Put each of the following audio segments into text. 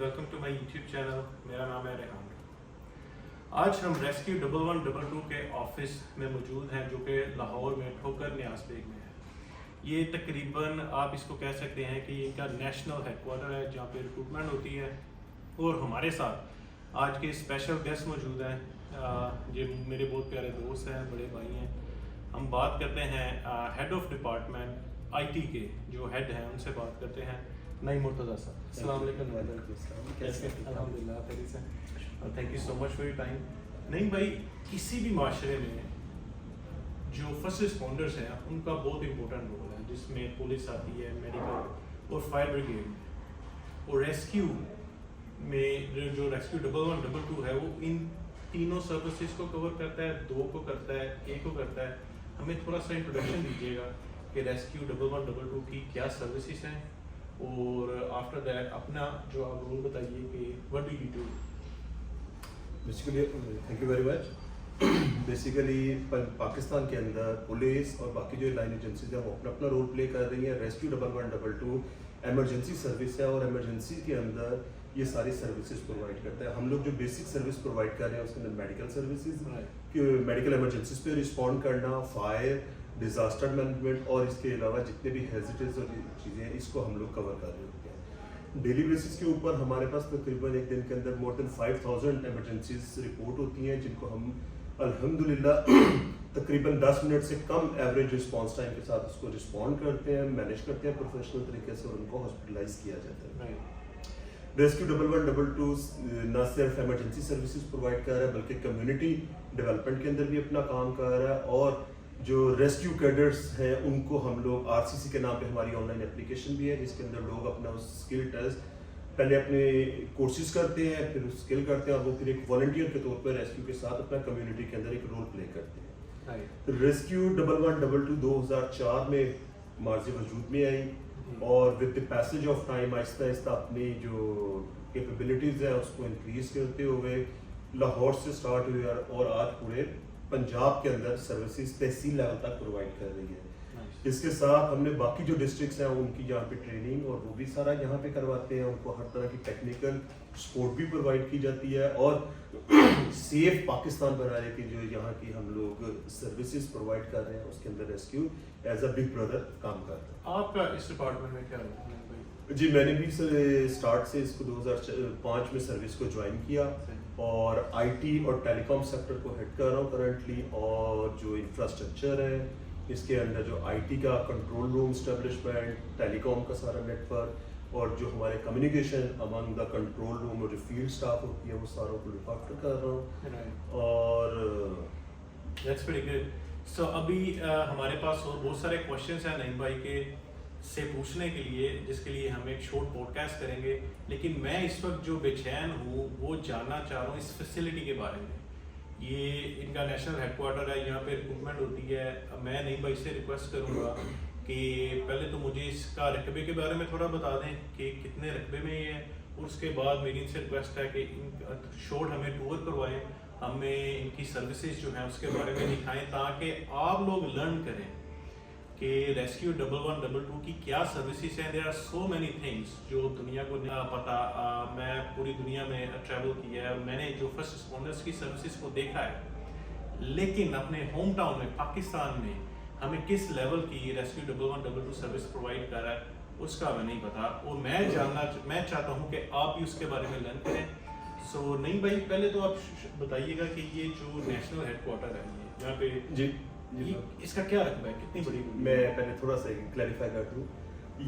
Welcome to my YouTube channel. मेरा नाम है रेहान। आज हम रेस्क्यू 1112 के ऑफिस में मौजूद हैं जो कि लाहौर में ठोकर न्यास बेग में है। ये तकरीबन आप इसको कह सकते हैं कि इनका नेशनल हेडक्वार्टर है जहाँ पे रिक्रूटमेंट होती है। और हमारे साथ आज के स्पेशल गेस्ट मौजूद हैं, ये मेरे बहुत प्यारे दोस्त हैं, बड़े भाई हैं। हम बात करते हैं हेड ऑफ डिपार्टमेंट आईटी के जो हेड हैं, उनसे बात करते हैं। नईम मुर्तज़ा साहब, अस्सलाम वालेकुम। कैसे? अल्हम्दुलिल्लाह खैरियत से। Thank you so much for your time. नहीं भाई, किसी भी माशरे में जो फर्स्ट रिस्पॉन्डर्स हैं उनका बहुत इंपॉर्टेंट रोल है, जिसमें पुलिस आती है, मेडिकल और फायर ब्रिगेड और रेस्क्यू में जो रेस्क्यू 1112 है वो इन तीनों सर्विसेज को कवर करता है, दो को करता है, एक को करता है। हमें थोड़ा सा इंट्रोडक्शन दीजिएगा कि रेस्क्यू 1112 की क्या सर्विसेज हैं और आफ्टर दैट अपना जो आप रोल बताइए कि what do you do. Basically thank you very much. Basically Pakistan के अंदर पुलिस और बाकी जो लाइन एजेंसीज हैं वो अपना अपना रोल प्ले कर रही है। रेस्क्यू 1112 एमरजेंसी सर्विस है और एमरजेंसी के अंदर ये सारी सर्विसेज प्रोवाइड करता है। हम लोग जो बेसिक सर्विस प्रोवाइड कर रहे हैं उसके अंदर मेडिकल सर्विसेज, मेडिकल एमरजेंसीज पे रिस्पॉन्ड करना, फायर, डिजास्टर मैनेजमेंट और इसके अलावा जितने भी हेजिटेज और चीज़ें हैं इसको हम लोग कवर कर रहे होते हैं। डेली बेसिस के ऊपर हमारे पास तकरीबन एक दिन के अंदर मोर देन 5000 एमरजेंसीज रिपोर्ट होती हैं, जिनको हम अल्हम्दुलिल्लाह तकरीबन 10 मिनट से कम एवरेज रिस्पॉन्स टाइम के साथ उसको रिस्पॉन्ड करते हैं, मैनेज करते हैं प्रोफेशनल तरीके से और उनको हॉस्पिटलाइज किया जाता है। रेस्क्यू 1112 न सिर्फ एमरजेंसी सर्विसेज प्रोवाइड कर रहा है बल्कि कम्युनिटी डेवलपमेंट के अंदर भी अपना काम कर रहा है। और जो रेस्क्यू कैडर्स हैं उनको हम लोग आरसीसी के नाम पे हमारी ऑनलाइन एप्लीकेशन भी है, जिसके अंदर लोग अपना उस स्किल टेस्ट पहले अपने कोर्सेज करते हैं, फिर उस स्किल करते हैं और वो फिर एक वॉलंटियर के तौर पर रेस्क्यू के साथ अपना कम्युनिटी के अंदर एक रोल प्ले करते हैं। रेस्क्यू 1112 2004 में मार्ज वजूद में आई और with the passage of time Aahista Aahista अपनी जो कैपेबिलिटीज़ हैं उसको इंक्रीज करते हुए लाहौर से स्टार्ट हुई और आज पूरे पंजाब के अंदर सर्विसेज तहसील लेवल तक प्रोवाइड कर रही है। इसके साथ हमने बाकी जो डिस्ट्रिक्ट्स हैं उनकी यहाँ पे ट्रेनिंग और वो भी सारा यहाँ पे करवाते हैं। उनको हर तरह की टेक्निकल सपोर्ट भी प्रोवाइड की जाती है और सेफ पाकिस्तान बनाने की जो यहाँ की हम लोग सर्विसेज प्रोवाइड कर रहे हैं उसके अंदर Rescue as a big brother काम कर रहा है। आपका इस डिपार्टमेंट में क्या रोल है भाई? जी, मैंने भी स्टार्ट से इसको 2005 में सर्विस को ज्वाइन किया और आईटी और टेलीकॉम सेक्टर को हेड कर रहा हूँ करंटली। और जो इंफ्रास्ट्रक्चर है इसके अंदर जो आईटी का कंट्रोल रूम एस्टेब्लिशमेंट, टेलीकॉम का सारा नेटवर्क और जो हमारे communication among the control room और जो फील्ड स्टाफ होती है वो सारों को लुक आफ्टर कर रहा हूँ। और दैट्स वेरी गुड। सो अभी हमारे पास और बहुत सारे क्वेश्चंस हैं नईम भाई के से पूछने के लिए, जिसके लिए हम एक शॉर्ट पॉडकास्ट करेंगे। लेकिन मैं इस वक्त जो बेचैन हूँ वो जानना चाह रहा हूँ इस फैसिलिटी के बारे में। ये इनका नेशनल हेडक्वार्टर है, यहाँ पे रिक्रूटमेंट होती है। मैं नईम भाई से रिक्वेस्ट करूँगा कि पहले तो मुझे इसका रकबे के बारे में थोड़ा बता दें कि कितने रकबे में ये है। और उसके बाद मेरी इनसे रिक्वेस्ट है कि शॉर्ट हमें टूर करवाएं, हमें इनकी सर्विसेज जो हैं उसके बारे में दिखाएं ताकि आप लोग लर्न करें कि रेस्क्यू 1112 की क्या सर्विसेज हैं। There are so many things जो दुनिया को नहीं पता। मैं पूरी दुनिया में ट्रैवल किया है और मैंने जो फर्स्ट रिस्पॉन्डर्स की सर्विसेज को देखा है, लेकिन अपने होम टाउन में पाकिस्तान में हमें किस लेवल की रेस्क्यू 1112 सर्विस प्रोवाइड कर रहा है उसका हमें नहीं पता। और मैं चाहता हूँ कि आप भी उसके बारे में लर्न करें। सो नहीं भाई, पहले तो आप बताइएगा कि ये जो नेशनल हेडक्वार्टर है यहाँ पे जी इसका क्या रकबा है, कितनी बड़ी? मैं पहले थोड़ा सा क्लैरिफाई कर दूँ।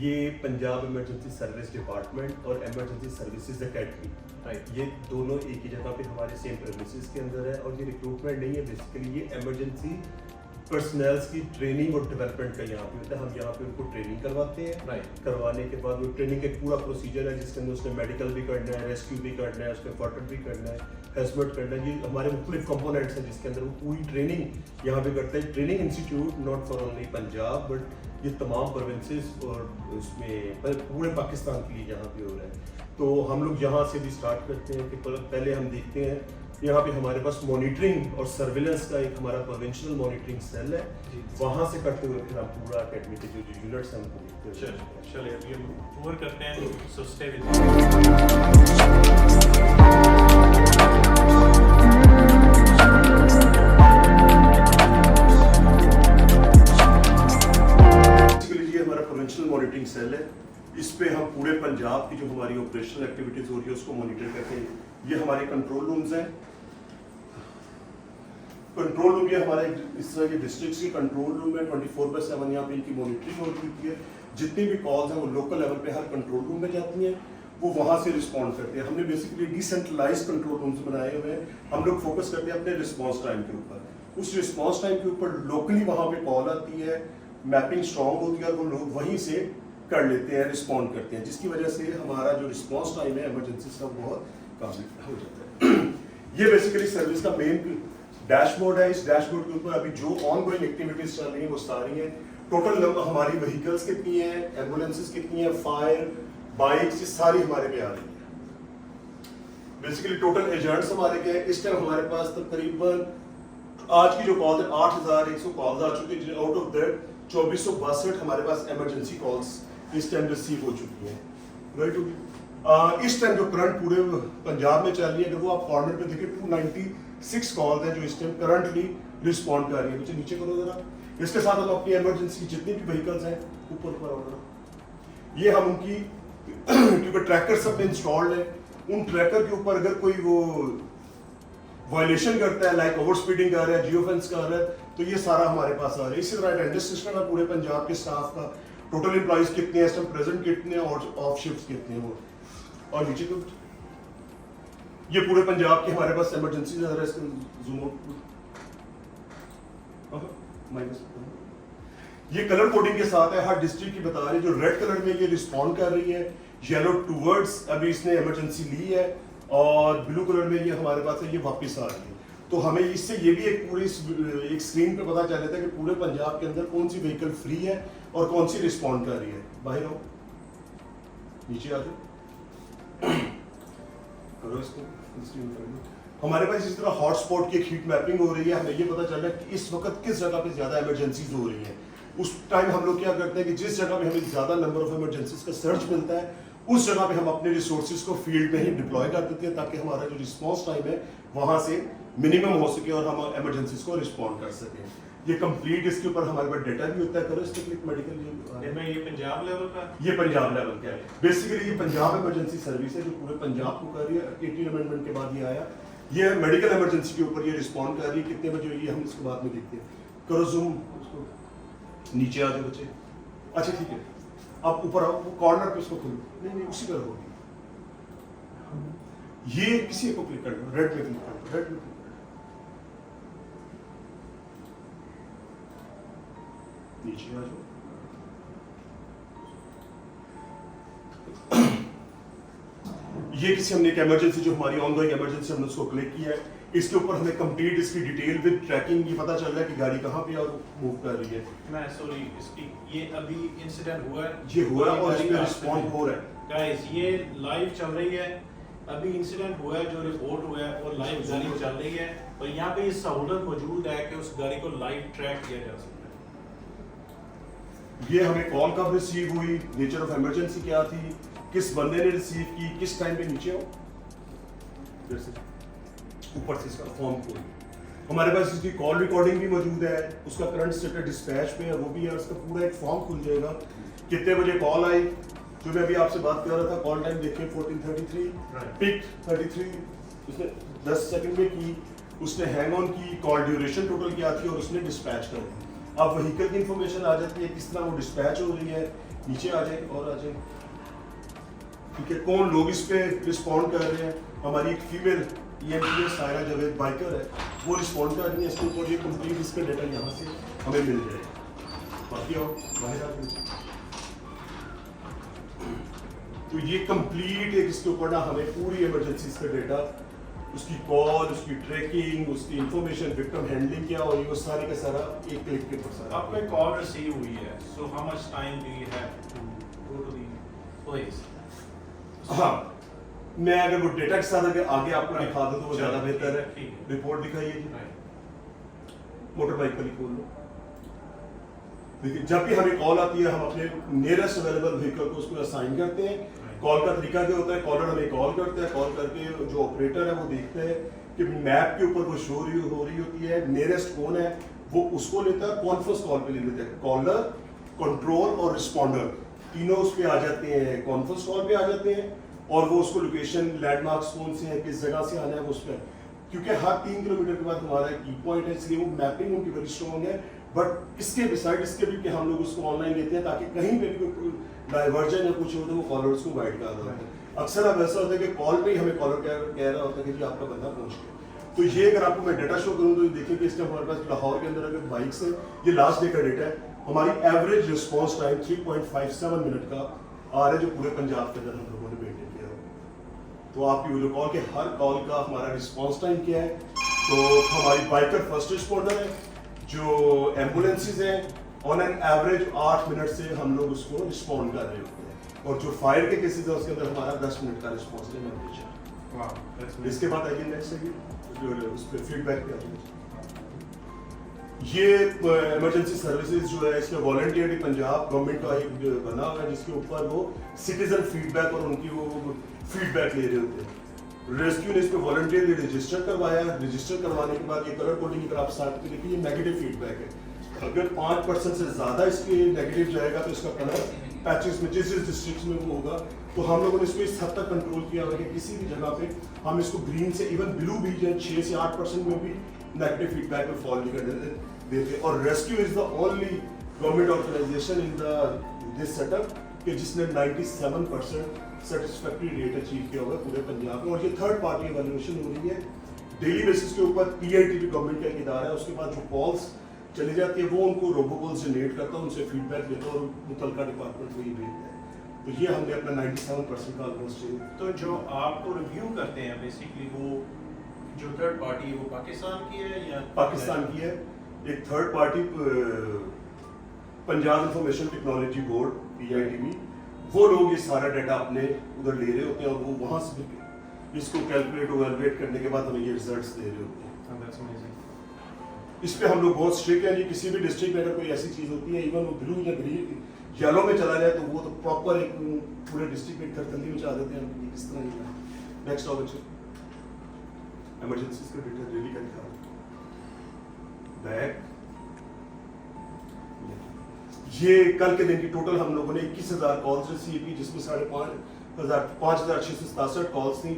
ये पंजाब इमरजेंसी सर्विस डिपार्टमेंट और इमरजेंसी सर्विसेज अकेडमी, ये दोनों एक ही जगह पे हमारे सेम प्रेमिसेस के अंदर है। और ये रिक्रूटमेंट नहीं है, बेसिकली ये इमरजेंसी पर्सनल्स की ट्रेनिंग और डेवलपमेंट का यहाँ पे होता है। हम यहाँ पे उनको ट्रेनिंग करवाते हैं। करवाने के बाद वो ट्रेनिंग का एक पूरा प्रोसीजर है जिसके अंदर उसने मेडिकल भी करना है, रेस्क्यू भी करना है, उसमें वाटर भी करना है, हेजमेट करना है। ये हमारे मुख्तलिफ कंपोनेंट्स हैं जिसके अंदर वो पूरी ट्रेनिंग यहाँ पे करते हैं। Training institute not for only Punjab but ये तमाम प्रोविंसेस और उसमें पूरे पाकिस्तान के लिए यहाँ पे हो रहा है। तो हम लोग यहाँ से भी स्टार्ट करते हैं कि पहले हम देखते हैं यहाँ पे हमारे पास मॉनिटरिंग और सर्विलेंस का एक हमारा प्रोविंशियल मॉनिटरिंग सेल है, वहाँ से करते हुए फिर हम पूरा अकेडमी के जो यूनिट्स हैं उनको देखते हुए चलिए अभी हम टूर करते हैं, सो स्टे विद ये हमारा प्रोविंशियल मॉनिटरिंग सेल है। इस पे हम पूरे पंजाब की जो हमारी ऑपरेशनल एक्टिविटीज हो रही है उसको मॉनिटर करते हैं। ये हमारे कंट्रोल रूम्स हैं। कंट्रोल रूम ये हमारा इस तरह के डिस्ट्रिक्ट की कंट्रोल रूम है, 24/7 यहाँ पे इनकी मॉनिटरिंग होती है। जितनी भी कॉल्स हैं वो लोकल लेवल पे हर कंट्रोल रूम में जाती हैं, वो वहाँ से रिस्पॉन्ड करते हैं। हमने बेसिकली डिसेंट्रलाइज कंट्रोल रूम्स बनाए हुए हैं। हम लोग फोकस करते हैं अपने रिस्पॉन्स टाइम के ऊपर। उस रिस्पॉन्स टाइम के ऊपर लोकली वहाँ पे कॉल आती है, मैपिंग स्ट्रॉन्ग होती है और वो लोग वहीं से कर लेते हैं, रिस्पॉन्ड करते हैं, जिसकी वजह से हमारा जो रिस्पॉन्स टाइम है इमरजेंसी का बहुत काफी हो जाता है। ये बेसिकली सर्विस का मेन डैशबोर्ड है। इस डैशबोर्ड के ऊपर अभी जो ऑनगोइंग एक्टिविटीज चल रही हैं वो सारी हैं। टोटल हमारी व्हीकल्स कितनी है, एम्बुलेंसेस कितनी है, फायर बाइक्स, ये सारी हमारे पे आ रही है। बेसिकली टोटल एजेंट्स हमारे के हैं। इस टाइम हमारे पास तकरीबन आज की जो कॉल है 8100 कॉल्स आ चुकी है। आउट ऑफ दैट 2462 हमारे पास इमरजेंसी कॉल्स इस टाइम रिसीव हो चुकी हैं। राइट, इस टाइम जो करंट पूरे पंजाब में चल रही है, अगर वो आप फॉर्मेट पे देखें 296 कॉल्स हैं जो इस टाइम करंटली रिस्पॉन्ड कर रही है। नीचे करो जरा। इसके साथ हम अपनी इमरजेंसी की जितनी भी व्हीकल्स हैं ऊपर ऑर्डर, ये हम उनकी क्योंकि ट्रैकर सब इंस्टॉल्ड है, उन ट्रैकर के ऊपर अगर कोई वो वायलेशन करता है, लाइक ओवर स्पीडिंग कर रहा है, जियो फेंस कर रहा है, तो ये सारा हमारे पास आ रहा है। इसी तरह अटेंडेंस सिस्टम है पूरे पंजाब के स्टाफ का। टोटल एम्प्लॉइज कितने हैं, प्रेजेंट कितने हैं और ऑफ शिफ्ट कितने हैं वो। और नीचे तो ये पूरे पंजाब के हमारे पास इमरजेंसी है। जूम आउट माइनस, ये कलर कोडिंग के साथ है, हर डिस्ट्रिक्ट की बता रही है। जो रेड कलर में ये रिस्पॉन्ड कर रही है, येलो टूवर्ड्स अभी इसने इमरजेंसी ली है, और ब्लू कलर में ये हमारे पास है, ये वापस आ रही है। तो हमें इससे ये भी एक पूरी एक स्क्रीन पे पता चल जाता है कि पूरे पंजाब के अंदर कौन सी व्हीकल फ्री है और कौन सी रिस्पॉन्ड कर रही है। बाहर आओ, नीचे आ जाओ, करो इसको स्क्रीन पर। हमारे पास इस तरह हॉटस्पॉट की एक हीट मैपिंग हो रही है। हमें ये पता चल रहा है कि इस वक्त किस जगह पे ज्यादा इमरजेंसीज हो रही हैं। उस टाइम हम लोग क्या करते हैं कि जिस जगह पे हमें ज्यादा नंबर ऑफ इमरजेंसीज का सर्च मिलता है, उस जगह पे हम अपने रिसोर्सेज को फील्ड में ही डिप्लॉय कर देते हैं, ताकि हमारा जो रिस्पॉन्स टाइम है वहां से मिनिमम हो सके और हम इमरजेंसीज को रिस्पॉन्ड कर सकें। ये कंप्लीट इसके ऊपर हमारे पास डेटा भी होता है। करो इसके क्लिक मेडिकल, ये पंजाब लेवल का, ये पंजाब लेवल का है। बेसिकली ये पंजाब इमरजेंसी सर्विस है जो पूरे पंजाब को कर रही है। 18 अमेंडमेंट के बाद ये आया। ये मेडिकल इमरजेंसी के ऊपर ये रिस्पॉन्ड कर रही है। कितने बजे हुई है हम इसके बाद में देखते हैं। करो जूम, उसको नीचे आ जाओ बच्चे। अच्छा ठीक है, अब ऊपर आओ, वो कॉर्नर पे उसको खोलो। नहीं उसी पर होगी। ये किसी को क्लिक कर दो, रेड में क्लिक कर दो, रेड में क्लिक कर दो। नीचे आ जाओ। ये किसी हमने एक इमरजेंसी जो हमारी ऑनगोइंग इमरजेंसी हमने उसको क्लिक किया है। इसके ऊपर हमें कंप्लीट इसकी डिटेल विद ट्रैकिंग ये पता चल रहा है कि गाड़ी कहाँ पे और मूव कर रही है। मैं सॉरी, इसकी ये अभी इंसिडेंट हुआ है, ये हुआ है और इस पे रिस्पॉन्ड हो रहा है। गाइस ये लाइव चल रही है, अभी इंसिडेंट हुआ है जो रिपोर्ट हुआ है और लाइव गाड़ी चल रही है, और यहाँ पे ये सहूलत मौजूद है कि उस गाड़ी को लाइव ट्रैक किया जा सकता है। ये हमें कॉल कब रिसीव हुई, नेचर ऑफ इमरजेंसी क्या थी, किस बंदे ने रिसीव की, किस टाइम पे। नीचे हो, ऊपर से इसका फॉर्म खोल। हमारे पास इसकी कॉल रिकॉर्डिंग भी मौजूद है, उसका करंट स्टेटस डिस्पैच पे है वो भी है। उसका पूरा एक फॉर्म खुल जाएगा, कितने बजे कॉल आई, जो मैं अभी आपसे बात कर रहा था। कॉल टाइम देखिए 14:33, पिक 33, उसने 10 सेकंड में की, उसने हैंग ऑन की, कॉल ड्यूरेशन टोटल क्या थी और उसने डिस्पैच कर दी। अब व्हीकल की इंफॉर्मेशन आ जाती है, किस तरह वो डिस्पैच हो रही है। नीचे आ जाए और आ जाए, ठीक है। कौन लोग इस पे रिस्पॉन्ड कर रहे हैं। हमारी एक female EMT Saira Javed biker है, वो रिस्पॉन्ड कर रही है इसके ऊपर। ये कंप्लीट इसका डेटा यहाँ से हमें मिल जाएगा। बाकी आओ बाहर आ जाए। तो ये कंप्लीट एक इसके ऊपर ना हमें पूरी इमरजेंसी का डेटा, उसकी कॉल, उसकी ट्रैकिंग, उसकी इंफॉर्मेशन, विक्टिम हैंडलिंग क्या हो रही है, वो सारे का सारा एक क्लिक के ऊपर सारा। अब कोई कॉल रिसीव हुई है, so how much time do you have to go to the police? हाँ, मैं अगर वो डेटा के साथ अगर आगे आपको दिखा दूं तो वो ज़्यादा बेहतर है। ठीक है। रिपोर्ट दिखाइए जी, Right. मोटर बाइक वाली खोल लो। देखिए जब भी हमें कॉल आती है हम अपने नियरेस्ट अवेलेबल व्हीकल को उसको असाइन करते हैं। कॉल का तरीका क्या होता है, कॉलर हमें कॉल करता है, कॉल करके जो ऑपरेटर है वो देखते हैं कि मैप के ऊपर वो शो हो रही होती है, नियरेस्ट कौन है वो उसको लेता है, कॉन्फ्रेंस कॉल पे ले लेता है। कॉलर, कंट्रोल और रिस्पॉन्डर तीनों उस पे आ जाते हैं, कॉन्फ्रेंस कॉल पे आ जाते हैं और वो उसको लोकेशन लैंडमार्क्स कौन से हैं, किस जगह से आना है वो उस पर, क्योंकि हर 3 किलोमीटर के बाद हमारा एक की पॉइंट है, इसलिए वो मैपिंग उनकी बड़ी स्ट्रॉन्ग है। बट इसके बिसाइड इसके भी कि हम लोग उसको ऑनलाइन लेते हैं ताकि कहीं पे भी कोई डाइवर्जन या कुछ हो तो वो कॉलर्स को गाइड कर रहा है। अक्सर अब ऐसा होता है कि कॉल पे ही हमें कॉलर कह रहा होता है कि जी आपका बंदा पहुंच गया। तो ये अगर आपको मैं डेटा शो करूँ तो ये देखिए कि इसका हमारे पास लाहौर के अंदर अगर बाइक्स है, ये लास्ट डे का डेटा है, हमारी एवरेज रिस्पॉन्स टाइम 3.57 मिनट का आ रहा है जो पूरे पंजाब के अंदर हम लोगों ने मेंटेन किया है। तो आपकी वीडियो कॉल के हर कॉल का हमारा रिस्पॉन्स टाइम क्या है, तो हमारी बाइकर फर्स्ट रिस्पॉन्डर है, जो एम्बुलेंसेज हैं ऑन एन एवरेज 8 मिनट से हम लोग उसको रिस्पॉन्ड कर रहे होते हैं, और जो फायर के केसेस है उसके अंदर हमारा 10 मिनट का रिस्पॉन्स है। Wow, that's amazing. इसके बाद आइए नेक्स्ट आइए उस पर फीडबैक पे आइए। ये इमरजेंसी सर्विसेज जो है इसमें वॉलंटियरली पंजाब गवर्नमेंट का एक बना हुआ है जिसके ऊपर वो सिटीजन फीडबैक और उनकी वो फीडबैक ले रहे होते हैं। रेस्क्यू ने इस पर वॉलंटियरली रजिस्टर करवाया, रजिस्टर करवाने के बाद ये कलर कोडिंग अगर आप साथ में देखिए ये नेगेटिव फीडबैक है। अगर 5% से ज़्यादा इसके नेगेटिव जाएगा तो इसका कलर पैचेस में जिस डिस्ट्रिक्ट में वो होगा, तो हम लोगों ने इसको इस हद तक कंट्रोल किया हुआ है कि किसी भी जगह पे हम इसको ग्रीन से इवन ब्लू भी जो 6 से 8% में भी नेगेटिव फीडबैक में फॉल नहीं करने देते। और Rescue is the only government organisation in this setup कि जिसने 97% सेटिस्फैक्टरी रेट अचीव किया हुआ है पूरे पंजाब में। और ये थर्ड पार्टी इवैल्यूएशन हो रही है डेली बेसिस के ऊपर। पीआईटी भी गवर्नमेंट का एक इदारा है, उसके बाद जो कॉल्स चली जाती है वो उनको रोबोकॉल्स जनरेट करता है, उनसे फीडबैक लेता है और मुतलका डिपार्टमेंट को ये भेजता है। तो ये हमने अपना 97% का ऑलमोस्ट। तो जो आपको रिव्यू करते हैं बेसिकली वो जो थर्ड पार्टी वो पाकिस्तान की है या पाकिस्तान की है। एक third party Punjab information technology board PITB, वो लोग ये सारा डाटा अपने उधर ले रहे होते हैं और वो वहाँ से इसको कैलकुलेट इवैल्यूएट करने के बाद हमें ये रिजल्ट्स दे रहे होते हैं। That's amazing. इस पे हम लोग बहुत स्ट्रिक्ट हैं। ये किसी भी डिस्ट्रिक्ट में अगर कोई ऐसी चीज़ होती है इवन वो ब्लू या ग्रीन येलो में चला जाए तो वो तो प्रॉपर एक पूरे डिस्ट्रिक्ट में तरतंदी मचा देते हैं कि किस तरह ही। नेक्स्ट ऑफ इमरजेंसी का डेटा रेडी का दिखा बैक। ये कल के दिन की टोटल हम लोगों ने 21,000 कॉल्स रिसीव की, जिसमें 5,667 कॉल्स थी।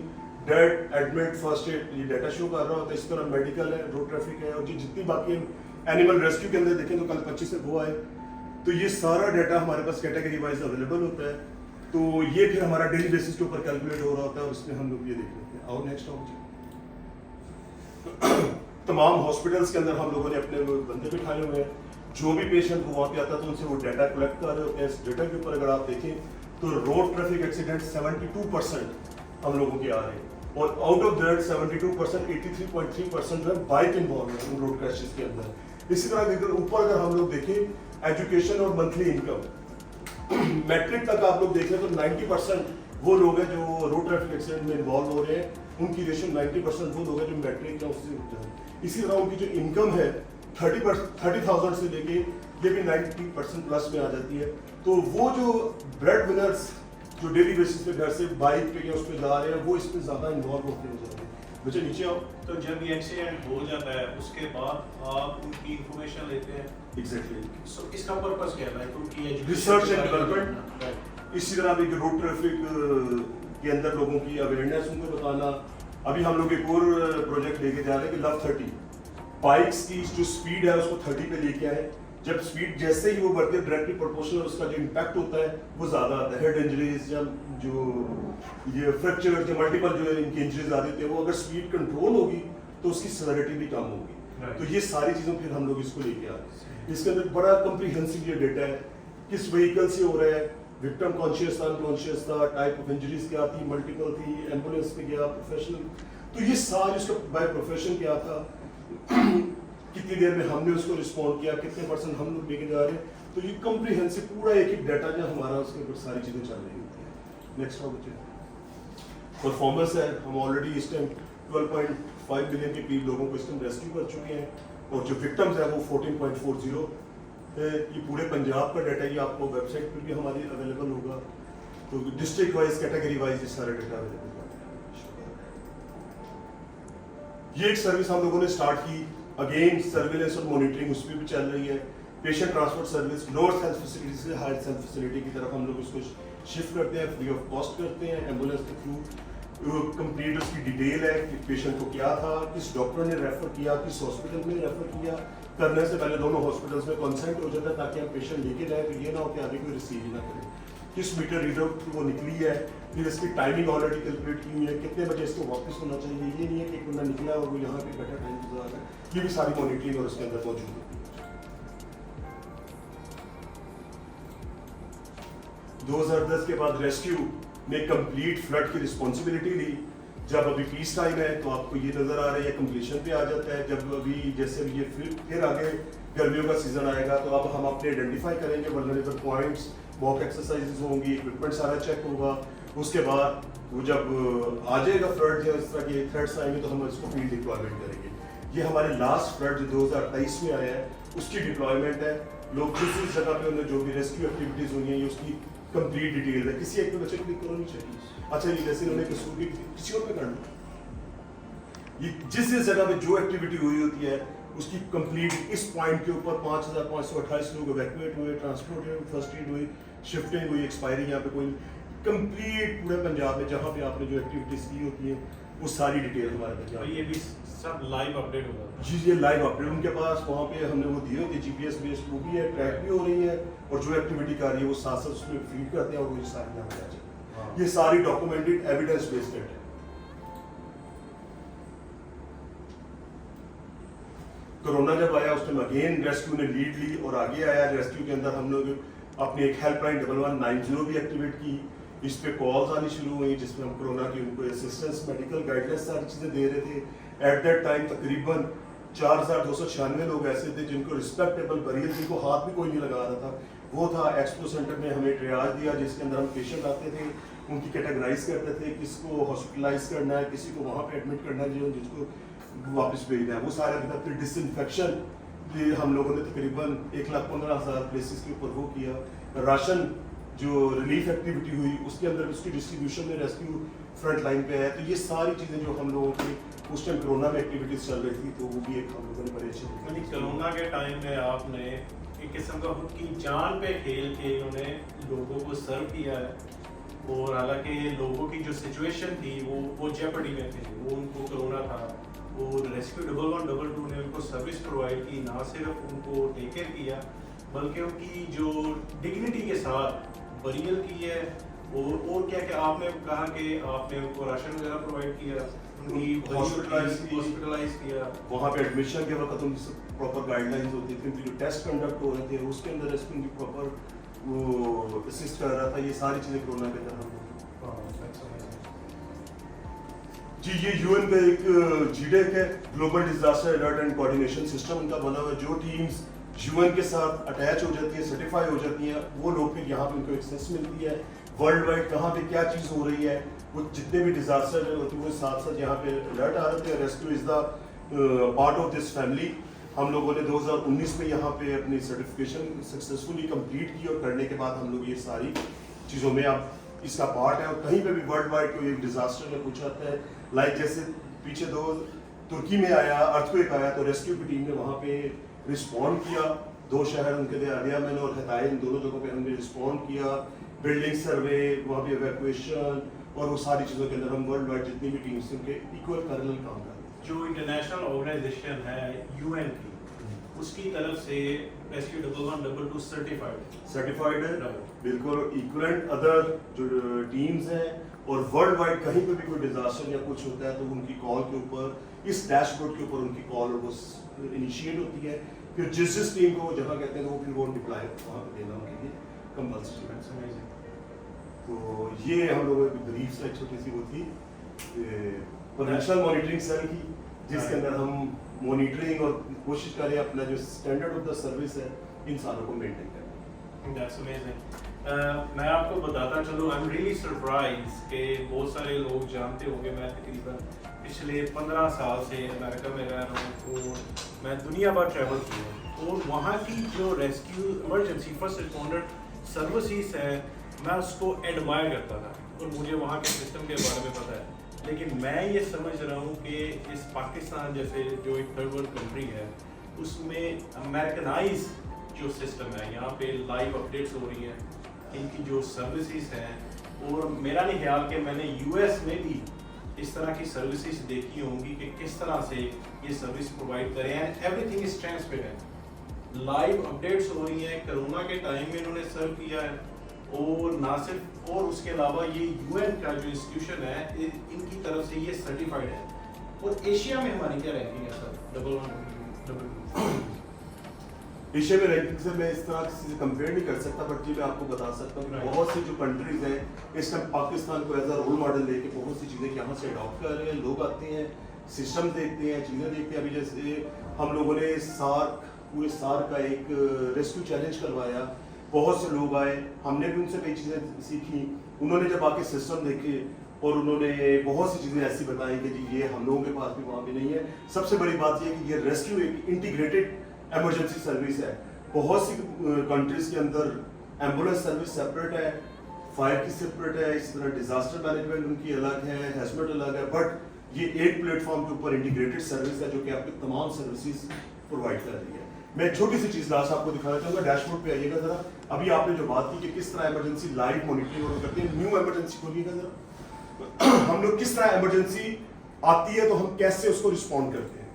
डेड, एडमिट, फर्स्ट एड ये डाटा शो कर रहा होता है। इस तरह मेडिकल है, रोड ट्रैफिक है, और जो जितनी बाकी एनिमल रेस्क्यू के अंदर देखें तो कल 25 से वो आए। तो ये सारा डाटा हमारे पास कैटेगरी वाइज अवेलेबल होता है। तो ये फिर हमारा डेली बेसिस के ऊपर कैलकुलेट हो रहा होता है और उसमें हम लोग ये देख लेते हैं। और नेक्स्ट तमाम हॉस्पिटल्स के अंदर हम लोगों ने अपने बंदे बिठाए हुए हैं, जो भी पेशेंट को वहाँ पे आता है तो उनसे वो डाटा कलेक्ट कर रहे होते हैं। इस डाटा के ऊपर अगर आप देखें तो रोड ट्रैफिक एक्सीडेंट 72% हम लोगों के आ रहे हैं, और आउट ऑफ दैट 72% 83.3% जो है बाइक इन्वॉल्व है रोड क्रैशेस के अंदर। इसी तरह ऊपर अगर हम लोग देखें एजुकेशन और मंथली इनकम मैट्रिक तक आप लोग देखें तो 90% वो लोग हैं जो रोड ट्रैफिक एक्सीडेंट में इन्वॉल्व हो रहे हैं, उनकी रेशियो 90% वो लोग हैं जो मैट्रिक या उससे। इसी तरह उनकी जो इनकम है 30,000 से लेके ये भी 90% प्लस में आ जाती है। तो वो जो ब्रेड विनर्स जो डेली बेसिस पे घर से बाइक पे या उस पे जा रहे हैं वो इसमें ज़्यादा इन्वॉल्व होते हो जाते हैं। बच्चे नीचे आओ। तो जब ये एक्सीडेंट हो जाता है उसके बाद आप उनकी इंफॉर्मेशन लेते हैं। एग्जैक्टली। सो इसका पर्पस क्या है? उनकी रिसर्च एंड डेवलपमेंट। इसी तरह भी रोड ट्रैफिक के अंदर लोगों की अवेयरनेस उनको बताना। अभी हम लोग एक और प्रोजेक्ट लेके जा रहे हैं कि लव 30 बाइक्स की जो स्पीड है उसको 30 पे लेके आए। जब स्पीड जैसे ही वो बढ़ती है डायरेक्टली प्रोपोर्शनल उसका जो इम्पैक्ट होता है वो ज़्यादा आता है। हेड इंजरीज या जो ये फ्रैक्चर या मल्टीपल जो इनकी इंजरीज आ रही है वो अगर स्पीड कंट्रोल होगी तो उसकी सेवरिटी भी कम होगी। तो ये सारी चीज़ों फिर हम लोग इसको लेके आ रहे हैं। इसके अंदर बड़ा कम्प्रीहेंसिव ये डेटा है, किस व्हीकल से हो रहा है, विक्टिम कॉन्शियस था, अनकॉन्शियस था, टाइप ऑफ इंजरीज क्या थी, मल्टीपल थी, एम्बुलेंस पे गया, प्रोफेशनल। तो ये सारी उसका बाय प्रोफेशन क्या था, कितनी देर में हमने उसको रिस्पॉन्ड किया, कितने % हम लोग लेके जा रहे हैं। तो ये कम्प्रीहेंसिव पूरा एक डाटा जो हमारा उसके ऊपर सारी चीज़ें चल रही होती है। नेक्स्ट और बच्चे परफॉर्मेंस है, हम ऑलरेडी इस टाइम 12.5 मिलियन के करीब लोगों को इस टाइम रेस्क्यू कर चुके हैं, और जो विक्टिम्स है वो 14.40 है। ये पूरे पंजाब का डाटा, ये आपको वेबसाइट पर भी हमारी अवेलेबल होगा, तो डिस्ट्रिक्ट वाइज, कैटेगरी वाइज ये सारा डाटा अवेलेबल है। ये एक सर्विस हम लोगों ने स्टार्ट की, अगेन सर्विलेंस और मॉनिटरिंग उस पर भी चल रही है। Patient transport service lower health facility से हायर हेल्थ फैसिलिटी की तरफ हम लोग उसको शिफ्ट करते हैं, फ्री ऑफ कॉस्ट करते हैं एम्बुलेंस के थ्रू। कंप्लीट उसकी डिटेल है कि पेशेंट को क्या था, किस डॉक्टर ने रेफर किया, किस हॉस्पिटल में रेफर किया, करने से पहले दोनों हॉस्पिटल्स में कंसेंट हो जाता है ताकि हम पेशेंट लेके जाए तो ये ना हो कि आगे कोई रिसीव ही ना करे, किस मीटर रीडर वो निकली है, फिर इसकी टाइमिंग ऑलरेडी कैलकुलेट की हुई है, कितने बजे इसको वापस होना चाहिए। ये नहीं है कि एक बंदा निकला और वो यहाँ पे बैठा टाइम गुजार है, ये भी सारी मॉनिटरिंग और उसके अंदर मौजूद है। 2010 के बाद रेस्क्यू ने कंप्लीट फ्लड की रिस्पॉन्सिबिलिटी ली। जब अभी पीस टाइम है तो आपको ये नजर आ रही है कंप्लीशन पे आ जाता है। जब अभी जैसे ये फिर आगे गर्मियों का सीजन आएगा तो अब हम अपने आइडेंटिफाई करेंगे वल्नरेबल पॉइंट्स, मॉक एक्सरसाइजेज होंगी, इक्विपमेंट सारा चेक होगा। उसके बाद वो जब आ जाएगा फ्लड या इस तरह के थ्रेट्स आएंगे तो हम इसको फील्ड डिप्लॉयमेंट करेंगे। ये हमारे लास्ट फ्लड जो 2023 में आया है उसकी डिप्लॉयमेंट है। लोग जिस जगह पे उन्होंने जो भी रेस्क्यू एक्टिविटीज हुई हैं ये उसकी कंप्लीट डिटेल है। किसी एक पे बच्चे क्लिक करो नहीं चाहिए, अच्छा ये जैसे उन्होंने किसी और पे करना, ये जिस जगह पे जो एक्टिविटी हुई होती है उसकी कंप्लीट इस पॉइंट के ऊपर 5528 लोग इवैक्यूएट हुए, ट्रांसपोर्ट हुए, फर्स्ट एड हुई, शिफ्टिंग हुई, एक्सपायरी यहाँ पे कोई कंप्लीट पूरे पंजाब में जहाँ पे आपने जो एक्टिविटीज की होती है वो सारी डिटेल हमारे पास। तो ये भी सब लाइव अपडेट होगा जी, ये लाइव अपडेट उनके पास वहाँ पे हमने वो दिए होती है, जीपीएस बेस्ड वो भी है, ट्रैक भी हो रही है, और जो एक्टिविटी कर रही है वो साथ साथ उसमें फीड करते हैं और वो ये सारी यहाँ पे आ जाए। ये सारी डॉक्यूमेंटेड एविडेंस बेस्ड है। कोरोना जब आया उस टाइम अगेन रेस्क्यू ने लीड ली और आगे आया। रेस्क्यू के अंदर हम लोग अपनी एक हेल्पलाइन 1190 भी एक्टिवेट की। इस पे कॉल्स आनी शुरू हुई जिसमें हम कोरोना की उनको असिस्टेंस, मेडिकल गाइडलाइंस सारी चीज़ें दे रहे थे। एट दैट टाइम तकरीबन 4296 लोग ऐसे थे जिनको रिस्पेक्टेबल बरियल, जिनको हाथ भी कोई नहीं लगा रहा था, वो था। एक्सपो सेंटर ने हमें ट्रियाज दिया जिसके अंदर हम पेशेंट आते थे, उनकी कैटेगराइज करते थे, किसको हॉस्पिटलाइज करना है, किसी को वहाँ पे एडमिट करना है, जिसको वापस भेजना है, वो सारे फिर डिसइंफेक्शन ये हम लोगों ने तकरीबन 1,15,000 प्लेसेस के ऊपर वो किया। राशन जो रिलीफ एक्टिविटी हुई उसके अंदर उसकी डिस्ट्रीब्यूशन में रेस्क्यू फ्रंट लाइन पे है। तो ये सारी चीज़ें जो हम लोगों की उस टाइम कोरोना में एक्टिविटीज चल रही थी तो वो भी एक हम लोगों ने बड़े अच्छे कोरोना के टाइम में आपने एक किस्म का खुद की जान पे खेल के उन्होंने लोगों को सर्व किया है। और हालांकि लोगों की जो सिचुएशन थी वो जेपर्डी में थे, वो उनको कोरोना था, और रेस्क्यू 1112 ने उनको सर्विस प्रोवाइड की, ना सिर्फ उनको टेक केयर किया बल्कि उनकी जो डिग्निटी के साथ बरियल की है। और क्या क्या आपने कहा कि आपने उनको राशन वगैरह प्रोवाइड किया, उनकी हॉस्पिटलाइज किया, वहाँ पे एडमिशन के वक्त उनकी प्रॉपर गाइडलाइंस होती थी, उनकी जो टेस्ट कंडक्ट हो रहे थे उसके अंदर रेस्क्यू उनकी प्रॉपर वो असिस्ट कर रहा था। ये सारी चीज़ें कोरोना के दौरान जी। ये यूएन का एक जीडेक है, global disaster alert and coordination system उनका बना हुआ है। जो टीम्स यूएन के साथ अटैच हो जाती है, सर्टिफाई हो जाती हैं, वो लोग फिर यहाँ पे उनको एक्सेस मिलती है वर्ल्ड वाइड कहाँ पे क्या चीज़ हो रही है। वो जितने भी डिजास्टर होते हैं वो साथ साथ यहाँ पे अलर्ट आ रहे थे। Rescue is the part of this family. हम लोगों ने 2019 में यहाँ पे अपनी सर्टिफिकेशन सक्सेसफुली कंप्लीट की और करने के बाद हम लोग ये सारी चीज़ों में अब इसका पार्ट है। और कहीं पे भी वर्ल्ड वाइड कोई एक डिजास्टर में कुछ आता है, लाइक जैसे पीछे तुर्की में आया, अर्थक्वेक आया, तो रेस्क्यू की टीम ने वहाँ पे रिस्पॉन्ड किया। 2 शहर उनके थे, अलियामन और हताइन, दोनों जगहों पे हमने रिस्पॉन्ड किया। बिल्डिंग सर्वे, वहाँ पे इवैक्यूएशन और वो सारी चीज़ों के अंदर हम वर्ल्ड वाइड जितनी भी टीम्स उनके इक्वल पैरेलल काम कर रहे हैं। जो इंटरनेशनल ऑर्गेनाइजेशन है यूएन की, उसकी तरफ से रेस्क्यू 1122 सर्टिफाइड है, बिल्कुल इक्वलेंट अदर जो टीम्स हैं। और वर्ल्ड वाइड कहीं पे भी कोई डिजास्टर या कुछ होता है तो उनकी कॉल के ऊपर, इस डैशबोर्ड के ऊपर उनकी कॉल और वो इनिशिएट होती है। फिर जिस टीम को जहाँ कहते हैं तो वो फिर वो डिप्लॉय वहाँ पे देना उनके लिए कंपल्सरी। तो ये हम लोगों की ब्रीफ से छोटी सी वो थी पोटेंशियल मॉनिटरिंग सेल की, जिसके अंदर हम मॉनिटरिंग और कोशिश करें अपना जो स्टैंडर्ड ऑफ द सर्विस है इन सारों को मेंटेन करें। That's amazing. मैं आपको बताता चलूँ, आई एम रियली सरप्राइज कि बहुत सारे लोग जानते होंगे मैं तकरीबन पिछले 15 साल से अमेरिका में रह रहा हूँ और मैं दुनिया भर ट्रैवल किया और वहाँ की जो rescue emergency first responder services है मैं उसको एडमायर करता था और मुझे वहाँ के सिस्टम के बारे में पता है। लेकिन मैं ये समझ रहा हूँ कि इस पाकिस्तान जैसे जो एक थर्ड वर्ल्ड कंट्री है उसमें अमेरिकनाइज जो सिस्टम है, यहाँ पे लाइव अपडेट्स हो रही हैं इनकी जो सर्विसेज हैं और मेरा नहीं ख्याल कि मैंने यूएस में भी इस तरह की सर्विसेज देखी होंगी कि किस तरह से ये सर्विस प्रोवाइड करें and everything is transparent. Live updates हो रही हैं, कोरोना के टाइम में इन्होंने सर्व किया है और ना सिर्फ और उसके अलावा ये यूएन का जो इंस्टीट्यूशन है इनकी तरफ से ये सर्टिफाइड है। और एशिया में हमारी क्या रैंकिंग है सर? एशिया में रैंकिंग से मैं इस तरह से कंपेयर नहीं कर सकता, बट ये मैं आपको बता सकता हूँ कि बहुत सी जो कंट्रीज हैं इस टाइम पाकिस्तान को एज अ रोल मॉडल लेके बहुत सी चीज़ें यहाँ से अडॉप्ट कर रहे हैं। लोग आते हैं, सिस्टम देखते हैं, चीज़ें देखते हैं। अभी जैसे हम लोगों ने पूरे सार्क का एक रेस्क्यू चैलेंज करवाया, बहुत से लोग आए, हमने भी उनसे कई चीज़ें सीखी। उन्होंने जब आके सिस्टम देखे और उन्होंने बहुत सी चीज़ें ऐसी बताई कि जी ये हम लोगों के पास भी वहाँ भी नहीं है। सबसे बड़ी बात ये है कि ये रेस्क्यू एक इंटीग्रेटेड इमरजेंसी सर्विस है। बहुत सी कंट्रीज के अंदर एम्बुलेंस सर्विस सेपरेट है, फायर की सेपरेट है, इसी तरह डिजास्टर मैनेजमेंट उनकी अलग है, हैजमेट अलग है, बट ये एक प्लेटफॉर्म के ऊपर इंटीग्रेटेड सर्विस है जो कि आपको तमाम सर्विसेज प्रोवाइड कर रही है। मैं एक छोटी सी चीज लास्ट आपको दिखाना चाहूंगा, डैशबोर्ड पे आइएगा जरा। अभी आपने जो बात की कि किस तरह इमरजेंसी लाइव मॉनिटरिंग करते हैं, न्यू इमरजेंसी खोलिएगा जरा। हम लोग किस तरह इमरजेंसी आती है तो हम कैसे उसको रिस्पॉन्ड करते हैं।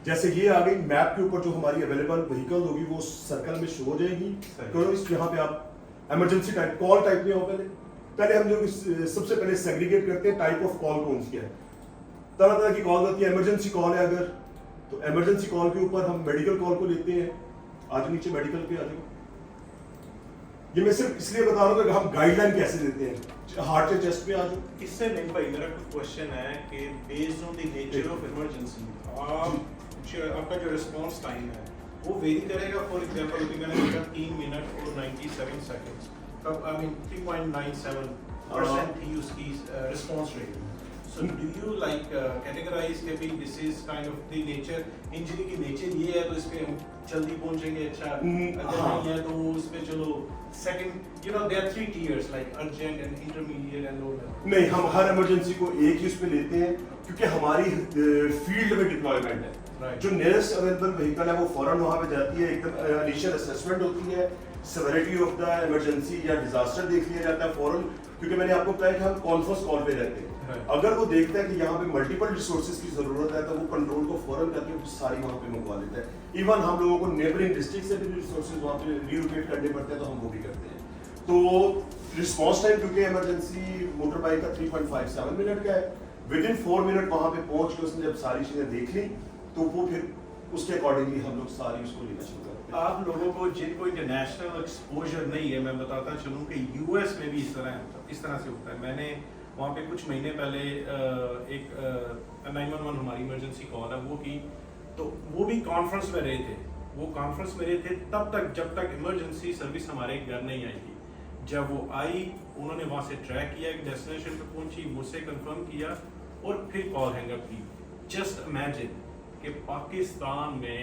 जैसे ये आ गई मैप के ऊपर जो हमारी अवेलेबल व्हीकल होगी वो सर्कल में शो हो जाएगी। तो यहाँ पे आप इमरजेंसी टाइप कॉल टाइप में हो, पहले हम लोग सबसे पहले सेग्रीगेट करते हैं टाइप ऑफ कॉल कौन सी है। तरह तरह की कॉल होती है। इमरजेंसी कॉल है अगर तो इमरजेंसी कॉल के ऊपर हम मेडिकल कॉल को लेते हैं। आज नीचे मेडिकल पे आ जाओ। ये मैं सिर्फ इसलिए बता रहा हूँ कि हम गाइडलाइन कैसे देते हैं। हार्ट एंड चेस्ट पे आ जाओ। इससे नहीं भाई, मेरा कुछ क्वेश्चन है कि based on the nature of emergency आपका जो रिस्पांस टाइम है वो वेरी करेगा। फॉर एग्जांपल अभी मैंने देखा 3 मिनट और 97 सेकंड्स, आई मीन 3.97% थी उसकी response rate. So do you like categorise कि भाई this is kind of the nature, injury की नेचर ये है तो इस पे हम जल्दी पहुंचेंगे, अच्छा अगर नहीं है तो उस पे चलो second, you know there are 3 tiers like urgent and intermediate and low level. नहीं, हम हर इमरजेंसी को एक ही उस पे लेते हैं क्योंकि हमारी फील्ड में डिप्लॉयमेंट है। जो नियरेस्ट अवेलेबल व्हीकल है वो फौरन वहाँ पे जाती है, एकदम इनिशियल असेसमेंट होती है, सेवरिटी ऑफ द इमरजेंसी या डिजास्टर देख लिया जाता है फौरन। क्योंकि मैंने आपको बताया कि हम कॉन्फ्रेंस कॉल पे रहते हैं। अगर वो देखता है कि यहाँ पे मल्टीपल रिसोर्सेज की जरूरत है तो वो कंट्रोल को फौरन करके सारी वहाँ पे मंगवा लेता है। इवन हम लोगों को नेबरिंग डिस्ट्रिक्ट से भी रिसोर्सेज वहाँ पे रीलोकेट करने पड़ते हैं तो हम वो भी करते हैं। तो रिस्पॉन्स टाइम क्योंकि इमरजेंसी मोटर बाइक का 3.57 मिनट का है, विद इन 4 मिनट वहाँ पे पहुँच के उसने जब सारी चीजें देख ली तो वो फिर उसके अकॉर्डिंगली हम लोग सारी उसको लेना शुरू करते हैं। आप लोगों को जिनको इंटरनेशनल एक्सपोजर नहीं है, मैं बताता चलूँ कि यूएस में भी इस तरह से होता है। मैंने वहाँ पे कुछ महीने पहले एक 911 हमारी इमरजेंसी कॉल है वो की, तो वो भी कॉन्फ्रेंस में रहे थे। वो कॉन्फ्रेंस में रहे थे तब तक जब तक इमरजेंसी सर्विस हमारे घर नहीं आई थी। जब वो आई उन्होंने वहाँ से ट्रैक किया, एक डेस्टिनेशन पे पहुंची, मुझसे कंफर्म किया और फिर कॉल हैंग अप की। जस्ट इमेजिन कि पाकिस्तान में